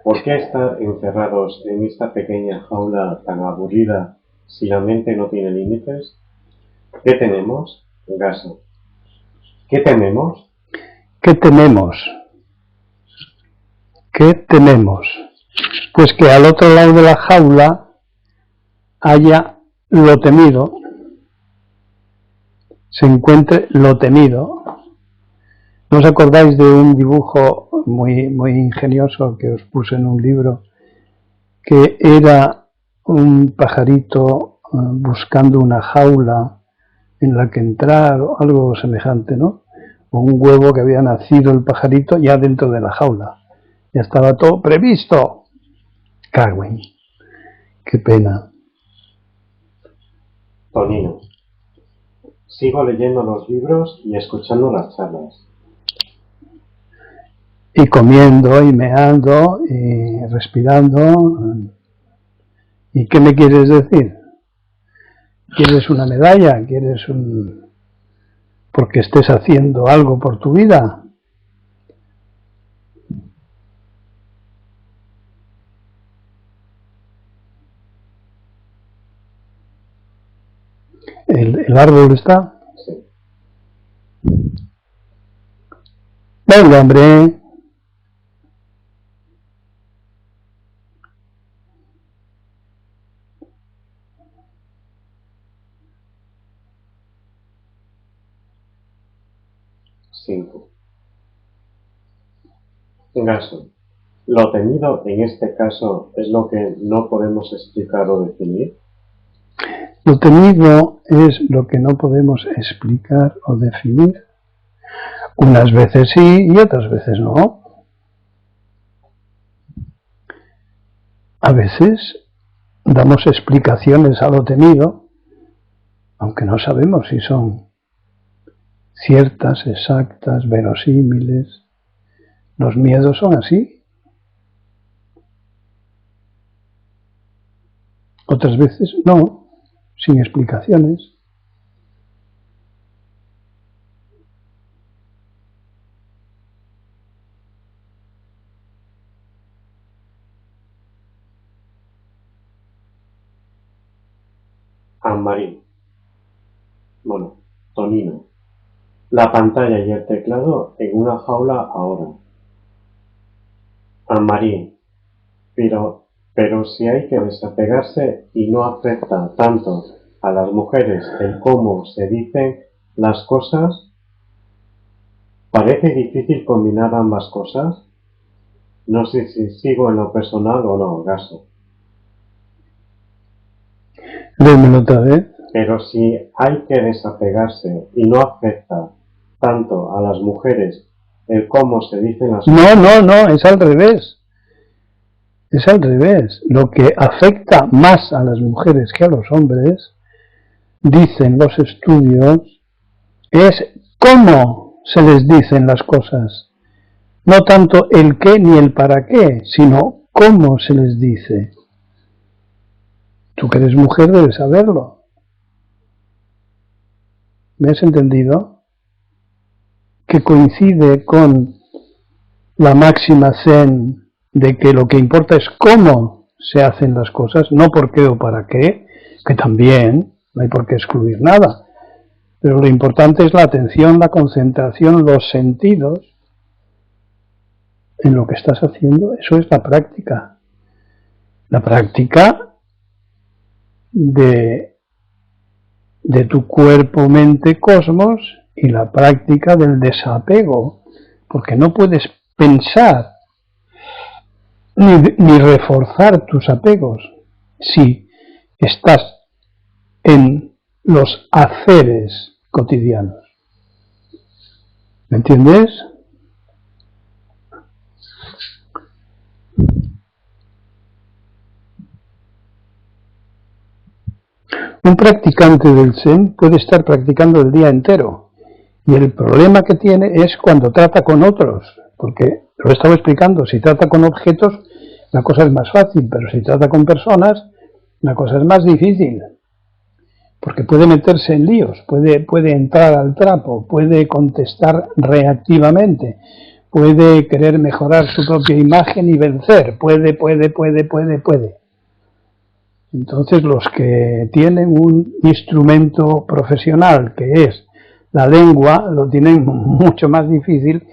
B: ¿por qué estar encerrados en esta pequeña jaula tan aburrida si la mente no tiene límites? ¿Qué tenemos? Gaso. ¿Qué tenemos?
A: ¿Qué tenemos? ¿Qué tenemos? Pues que al otro lado de la jaula haya lo temido, se encuentre lo temido. ¿No os acordáis de un dibujo muy ingenioso que os puse en un libro, que era un pajarito buscando una jaula en la que entrar o algo semejante, ¿no? O un huevo que había nacido el pajarito ya dentro de la jaula. Ya estaba todo previsto. Cagüen. Qué pena.
B: Tonino. Sigo leyendo los libros y escuchando las charlas.
A: Y comiendo y meando y respirando. ¿Y qué me quieres decir? ¿Quieres una medalla? ¿Quieres un... porque estés haciendo algo por tu vida? ¿El árbol está?
B: Sí.
A: Venga, hombre.
B: Gaso. ¿Lo temido en este caso es lo que no podemos explicar o definir?
A: Lo temido es lo que no podemos explicar o definir. Unas veces sí y otras veces no. A veces damos explicaciones a lo temido, aunque no sabemos si son ciertas, exactas, verosímiles. Los miedos son así. Otras veces no, sin explicaciones.
B: Anne-Marie. Bueno, Tonino. La pantalla y el teclado en una jaula ahora. Anne-Marie. Pero si hay que desapegarse y no afecta tanto a las mujeres el cómo se dicen las cosas, ¿parece difícil combinar ambas cosas? No sé si sigo en lo personal o no, Gaso.
A: Léemelo otra vez.
B: Pero si hay que desapegarse y no afecta tanto a las mujeres el cómo se dicen las cosas...
A: No, es al revés. Es al revés. Lo que afecta más a las mujeres que a los hombres, dicen los estudios, es cómo se les dicen las cosas. No tanto el qué ni el para qué, sino cómo se les dice. Tú que eres mujer debes saberlo. ¿Me has entendido? Que coincide con la máxima zen de que lo que importa es cómo se hacen las cosas, no por qué o para qué, que también, no hay por qué excluir nada. Pero lo importante es la atención, la concentración, los sentidos en lo que estás haciendo. Eso es la práctica. La práctica de tu cuerpo, mente, cosmos y la práctica del desapego. Porque no puedes pensar ni reforzar tus apegos si estás en los haceres cotidianos. ¿Me entiendes? Un practicante del Zen puede estar practicando el día entero y el problema que tiene es cuando trata con otros, porque lo he estado explicando, si trata con objetos la cosa es más fácil, pero si trata con personas la cosa es más difícil, porque puede meterse en líos, puede entrar al trapo, puede contestar reactivamente, puede querer mejorar su propia imagen y vencer, puede. Entonces los que tienen un instrumento profesional que es la lengua lo tienen mucho más difícil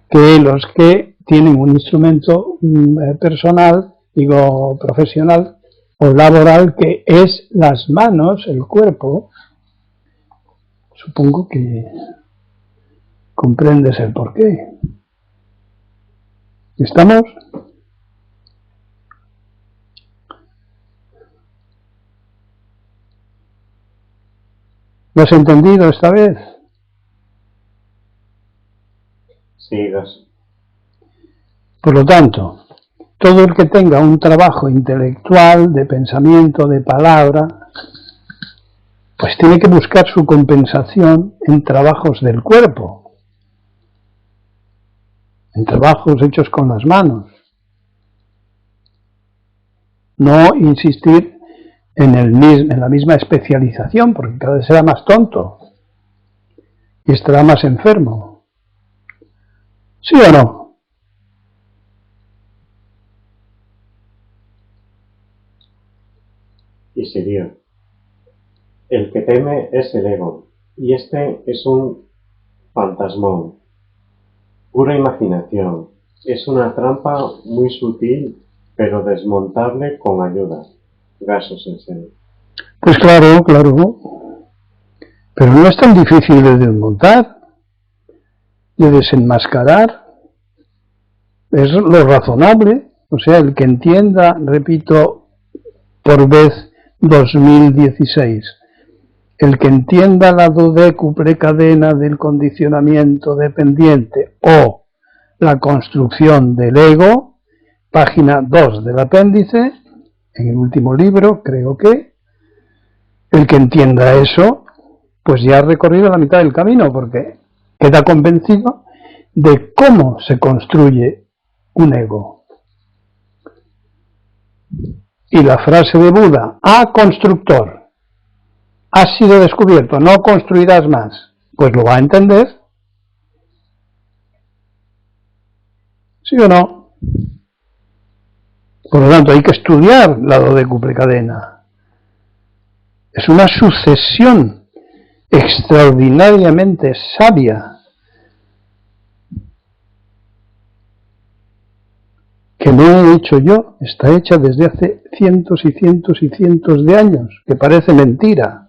A: que los que tienen un instrumento personal, digo profesional o laboral que es las manos, el cuerpo. Supongo que comprendes el porqué. ¿Estamos? ¿Lo has entendido esta vez?
B: Sí, Gaso.
A: Por lo tanto, todo el que tenga un trabajo intelectual, de pensamiento, de palabra, pues tiene que buscar su compensación en trabajos del cuerpo, en trabajos hechos con las manos. No insistir en la misma especialización, porque cada vez será más tonto y estará más enfermo. ¿Sí o no?
B: Y siguió. El que teme es el ego, y este es un fantasmón, pura imaginación. Es una trampa muy sutil, pero desmontable con ayuda. Gaso Sensei.
A: Pues claro. Pero no es tan difícil de desmontar, de desenmascarar. Es lo razonable. O sea, el que entienda, repito, por vez 2016, el que entienda la dodécuple cadena del condicionamiento dependiente o la construcción del ego, página 2 del apéndice, en el último libro, creo que, el que entienda eso, pues ya ha recorrido la mitad del camino, porque queda convencido de cómo se construye un ego. Y la frase de Buda, constructor, has sido descubierto, no construirás más, pues lo va a entender. ¿Sí o no? Por lo tanto, hay que estudiar la dodécuple cadena. Es una sucesión extraordinariamente sabia que no he hecho yo, está hecha desde hace cientos y cientos y cientos de años, que parece mentira.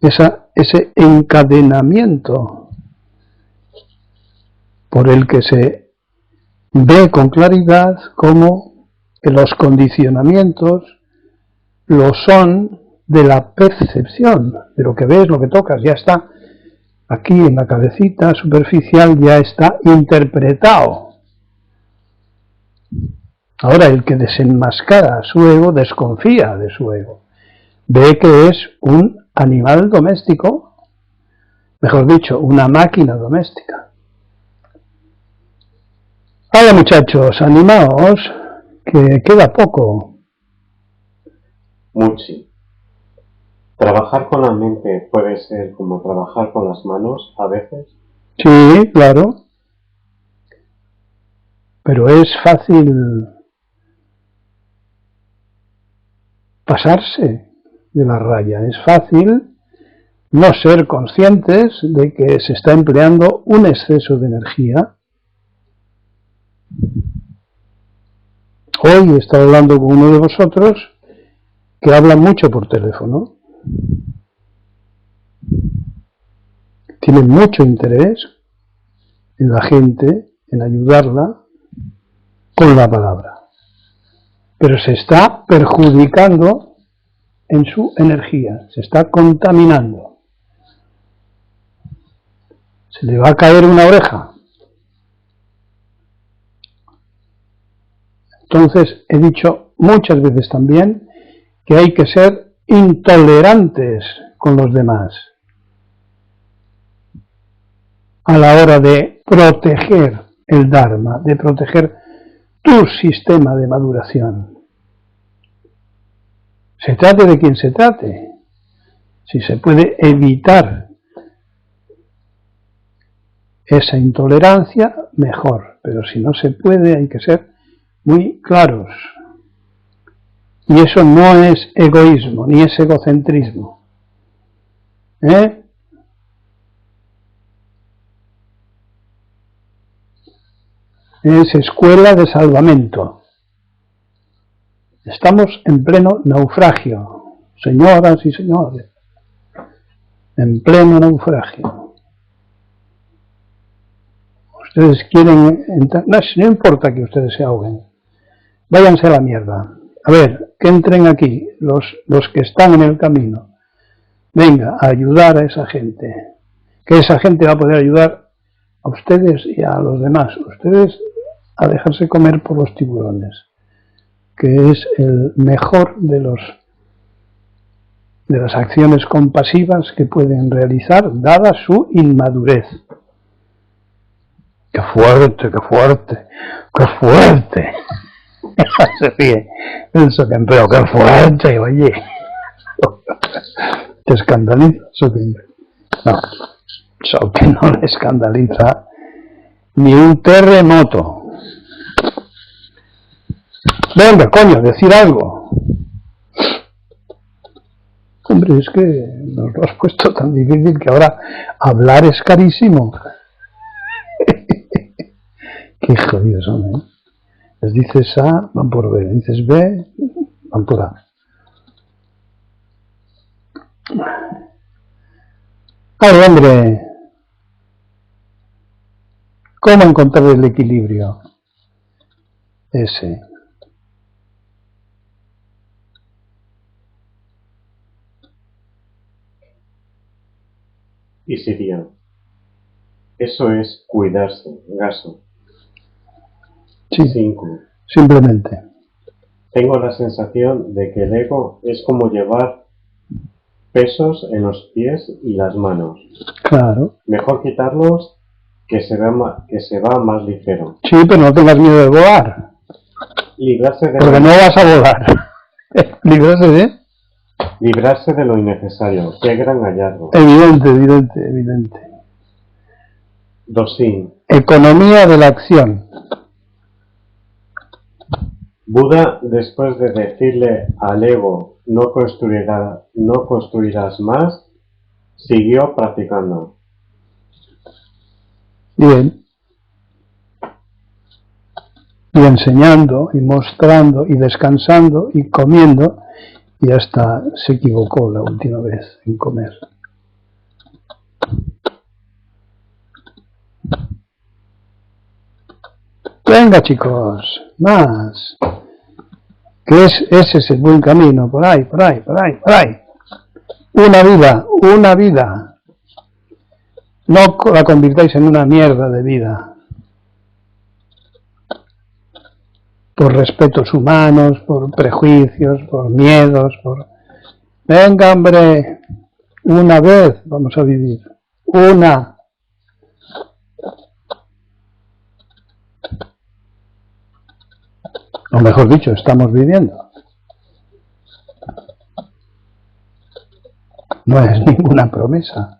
A: Ese encadenamiento por el que se ve con claridad cómo los condicionamientos lo son de la percepción, de lo que ves, lo que tocas, ya está aquí en la cabecita superficial, ya está interpretado. Ahora el que desenmascara a su ego desconfía de su ego, ve que es un animal doméstico, mejor dicho, una máquina doméstica. Hola muchachos, animaos, que queda poco.
B: Muchi. ¿Trabajar con la mente puede ser como trabajar con las manos a veces?
A: Sí, claro. Pero es fácil pasarse de la raya, es fácil no ser conscientes de que se está empleando un exceso de energía. Hoy he estado hablando con uno de vosotros que habla mucho por teléfono. Tiene mucho interés en la gente, en ayudarla con la palabra. Pero se está perjudicando en su energía, se está contaminando. Se le va a caer una oreja. Entonces, he dicho muchas veces también que hay que ser intolerantes con los demás a la hora de proteger el Dharma, de proteger tu sistema de maduración. Se trate de quien se trate. Si se puede evitar esa intolerancia, mejor. Pero si no se puede, hay que ser muy claros. Y eso no es egoísmo, ni es egocentrismo. Es escuela de salvamento. Estamos en pleno naufragio, señoras y señores. En pleno naufragio. Ustedes quieren entrar, no importa que ustedes se ahoguen. Váyanse a la mierda. A ver, que entren aquí los que están en el camino. Venga, a ayudar a esa gente. Que esa gente va a poder ayudar a ustedes y a los demás. Ustedes a dejarse comer por los tiburones, que es el mejor de las acciones compasivas que pueden realizar, dada su inmadurez. ¡Qué fuerte, qué fuerte, qué fuerte! Se ríe. Eso que pero qué fuerte, oye. ¿Te escandaliza? Eso que no, eso que no le escandaliza ni un terremoto. Venga, coño, decir algo. Hombre, es que nos lo has puesto tan difícil que ahora hablar es carísimo. Qué jodidos son, ¿eh? Les dices A, van por B. Les dices B, van por A. Ay, hombre. ¿Cómo encontrar el equilibrio? Ese.
B: Y sería, eso es cuidarse, Gaso.
A: Sí,
B: 5.
A: simplemente.
B: Tengo la sensación de que el ego es como llevar pesos en los pies y las manos.
A: Claro.
B: Mejor quitarlos que se va más ligero.
A: Sí, pero no tengas miedo de volar.
B: Librarse de
A: Porque no vas a volar.
B: Librarse de lo innecesario. Qué gran hallazgo.
A: Evidente.
B: Dosín.
A: Economía de la acción.
B: Buda, después de decirle al ego no construirás más, siguió practicando.
A: Bien. Y enseñando, y mostrando, y descansando, y comiendo, y hasta se equivocó la última vez en comer. Venga, chicos, más. Que ese es el buen camino, por ahí. Una vida. No la convirtáis en una mierda de vida. Por respetos humanos, por prejuicios, por miedos, por... Venga, hombre, una vez vamos a vivir. Una. O mejor dicho, estamos viviendo. No es ninguna promesa.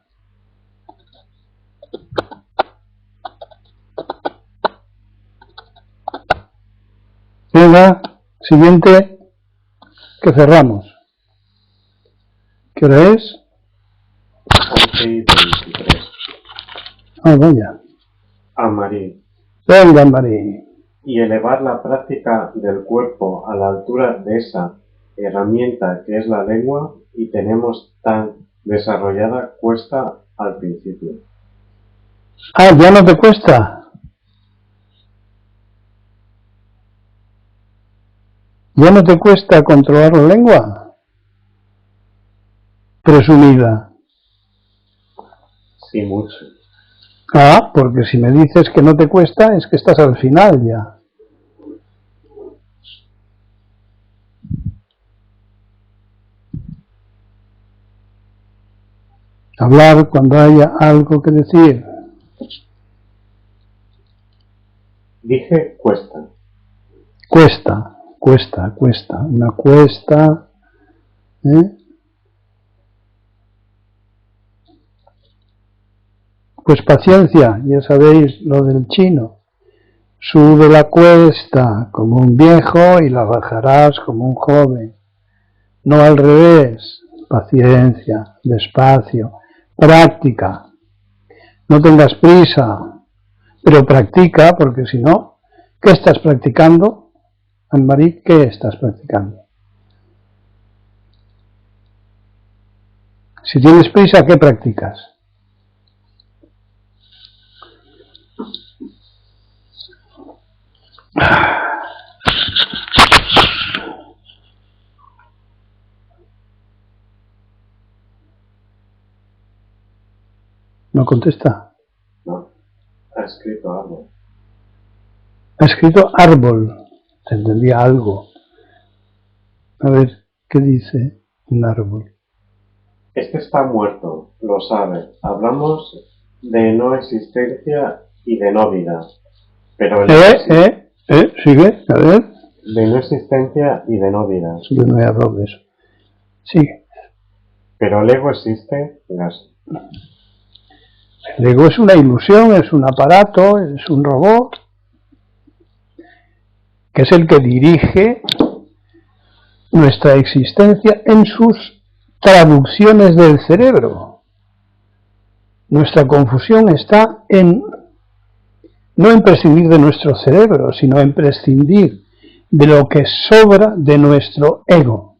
A: Venga, siguiente, que cerramos. ¿Qué hora es?
B: 11:23.
A: Ah, vaya.
B: Amarí.
A: Venga, Marí.
B: Y elevar la práctica del cuerpo a la altura de esa herramienta que es la lengua y tenemos tan desarrollada cuesta al principio.
A: Ah, ¿ya no te cuesta? ¿Ya no te cuesta controlar la lengua? Presumida.
B: Sí, mucho.
A: Ah, porque si me dices que no te cuesta, es que estás al final ya. Hablar cuando haya algo que decir.
B: Dije cuesta.
A: Cuesta. Una cuesta. Pues paciencia, ya sabéis lo del chino. Sube la cuesta como un viejo y la bajarás como un joven. No al revés. Paciencia, despacio, práctica. No tengas prisa, pero practica, porque si no, ¿qué estás practicando? Anne-Marie, ¿qué estás practicando? Si tienes prisa, ¿qué practicas? ¿No contesta?
B: No, ha escrito algo.
A: Ha escrito árbol. Se entendía algo. A ver, ¿qué dice un árbol?
B: Este está muerto, lo sabe. Hablamos de no existencia y de no vida. Pero
A: sigue, a ver.
B: De no existencia y de no vida.
A: Yo no he hablado de eso. Sigue.
B: Pero el ego existe, gas.
A: El ego es una ilusión, es un aparato, es un robot, que es el que dirige nuestra existencia en sus traducciones del cerebro. Nuestra confusión está en no en prescindir de nuestro cerebro, sino en prescindir de lo que sobra de nuestro ego.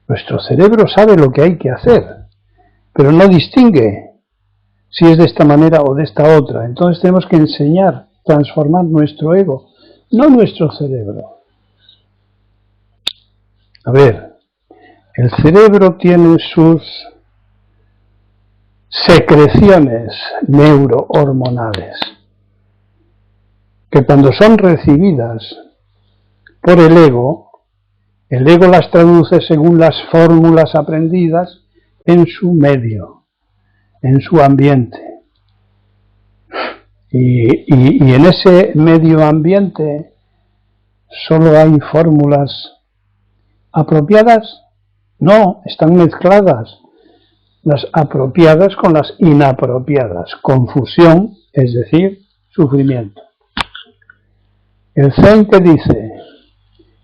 A: Nuestro cerebro sabe lo que hay que hacer, pero no distingue si es de esta manera o de esta otra. Entonces tenemos que enseñar, transformar nuestro ego, no nuestro cerebro. A ver, el cerebro tiene sus secreciones neurohormonales, que cuando son recibidas por el ego las traduce según las fórmulas aprendidas en su medio, en su ambiente. Y en ese medio ambiente solo hay fórmulas apropiadas. No, están mezcladas las apropiadas con las inapropiadas. Confusión, es decir, sufrimiento. El Zen te dice,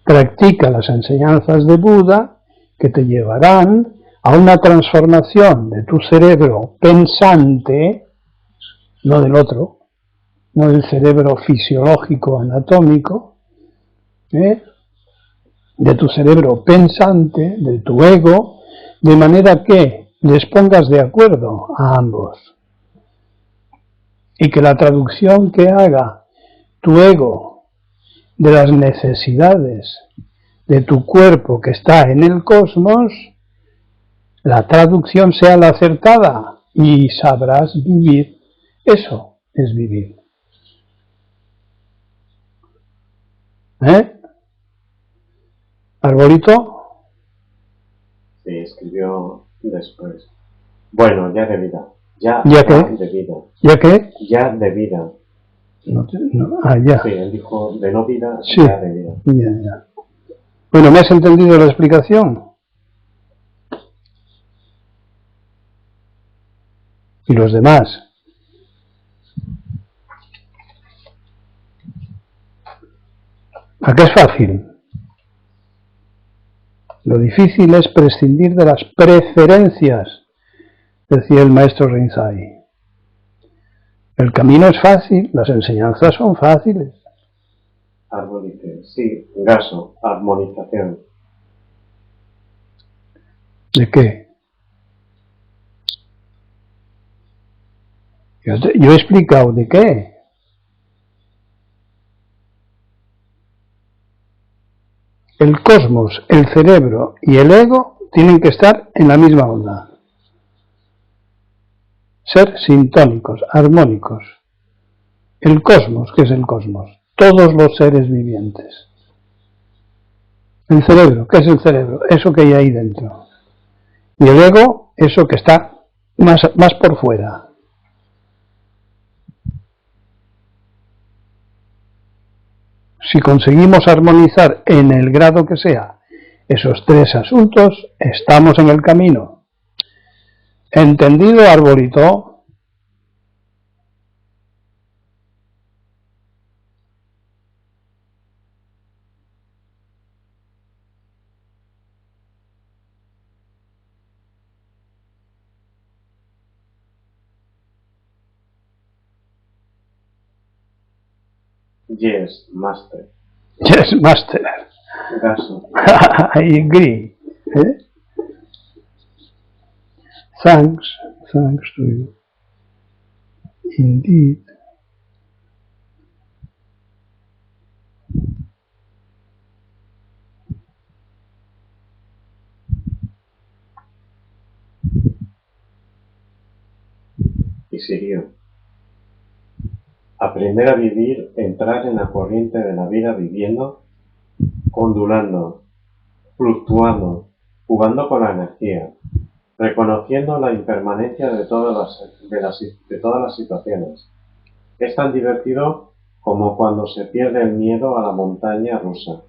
A: practica las enseñanzas de Buda que te llevarán a una transformación de tu cerebro pensante, no del otro, no del cerebro fisiológico anatómico, de tu cerebro pensante, de tu ego, de manera que les pongas de acuerdo a ambos. Y que la traducción que haga tu ego de las necesidades de tu cuerpo que está en el cosmos, la traducción sea la acertada y sabrás vivir. Eso es vivir. ¿Arbolito?
B: Sí, escribió después. Bueno, ya de vida.
A: ¿Ya qué?
B: De vida.
A: ¿Ya qué?
B: Ya de vida.
A: Ya.
B: Sí, él dijo de no vida,
A: sí.
B: Ya de vida.
A: Ya. Bueno, ¿me has entendido la explicación? Y los demás. ¿A qué es fácil? Lo difícil es prescindir de las preferencias, decía el maestro Rinzai. El camino es fácil, las enseñanzas son fáciles.
B: Árbol dice, sí, gaso, armonización.
A: ¿De qué? Yo he explicado de qué. El cosmos, el cerebro y el ego tienen que estar en la misma onda. Ser sintónicos, armónicos. El cosmos, ¿qué es el cosmos? Todos los seres vivientes. El cerebro, ¿qué es el cerebro? Eso que hay ahí dentro. Y el ego, eso que está más por fuera. Si conseguimos armonizar en el grado que sea esos tres asuntos, estamos en el camino. ¿Entendido, arbolito?
B: Yes, master.
A: Yes, master.
B: Gaso.
A: I agree. Thanks to you. Indeed.
B: Y siguió. Aprender a vivir, entrar en la corriente de la vida viviendo, ondulando, fluctuando, jugando con la energía, reconociendo la impermanencia de todas las situaciones. Es tan divertido como cuando se pierde el miedo a la montaña rusa.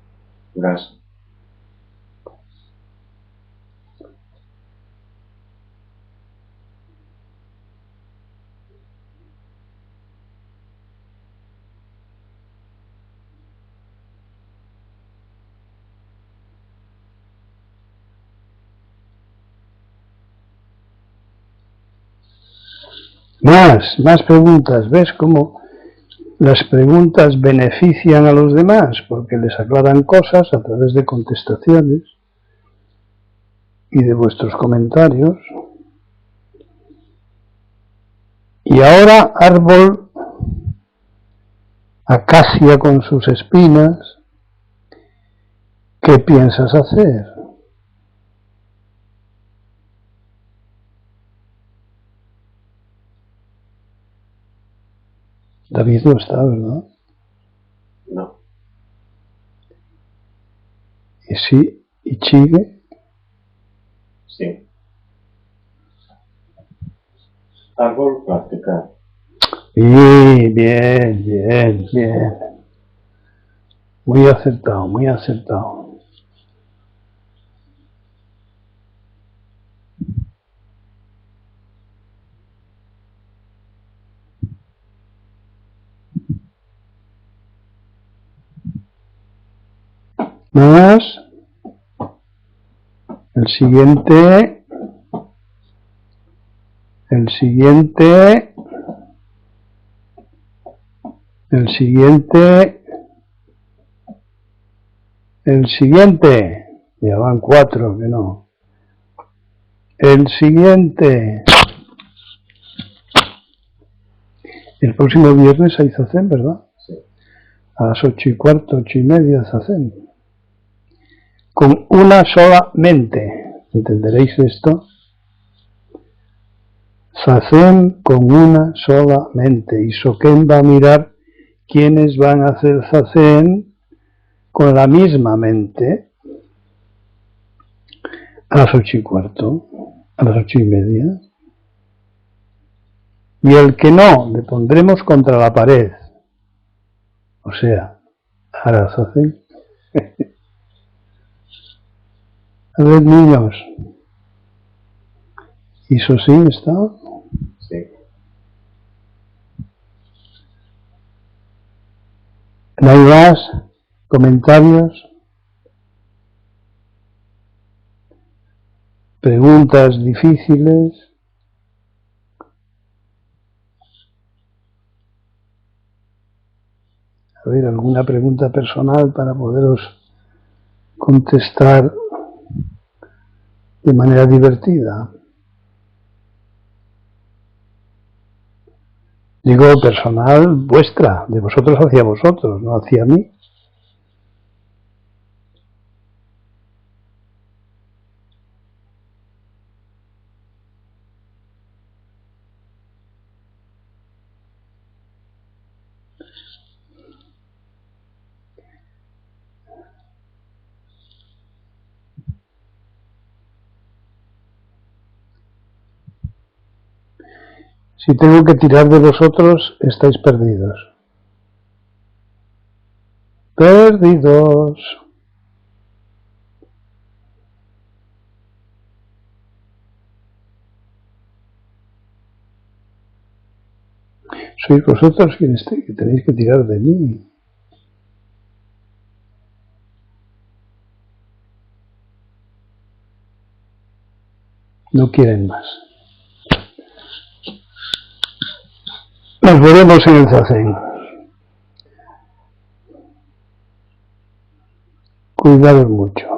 B: Gaso.
A: Más preguntas. ¿Ves cómo las preguntas benefician a los demás? Porque les aclaran cosas a través de contestaciones y de vuestros comentarios. Y ahora, árbol, acacia con sus espinas, ¿qué piensas hacer? David no está, ¿verdad?
B: No.
A: ¿Y sí? ¿Y Chigue?
B: Sí. Árbol practicar.
A: Bien, bien, bien, bien. Muy acertado, muy acertado. Más. El siguiente. El siguiente. El siguiente. El siguiente. Ya van 4, que no. El siguiente. El próximo viernes hay Zazen, ¿verdad?
B: Sí.
A: A las 8:15, 8:30 Zazen. Con una sola mente. ¿Entenderéis esto? Zazen con una sola mente. Y Soken va a mirar quiénes van a hacer Zazen con la misma mente a las 8:15, a las 8:30. Y el que no, le pondremos contra la pared. O sea, hará Zazen. A ver, niños. ¿Y eso sí está?
B: Sí.
A: ¿No hay más comentarios? ¿Preguntas difíciles? A ver, ¿alguna pregunta personal para poderos contestar de manera divertida? Digo personal vuestra, de vosotros hacia vosotros, no hacia mí. Si tengo que tirar de vosotros, estáis perdidos. Perdidos. Sois vosotros quienes tenéis que tirar de mí. No quieren más. Nos veremos en el Zazen. Cuidaros mucho.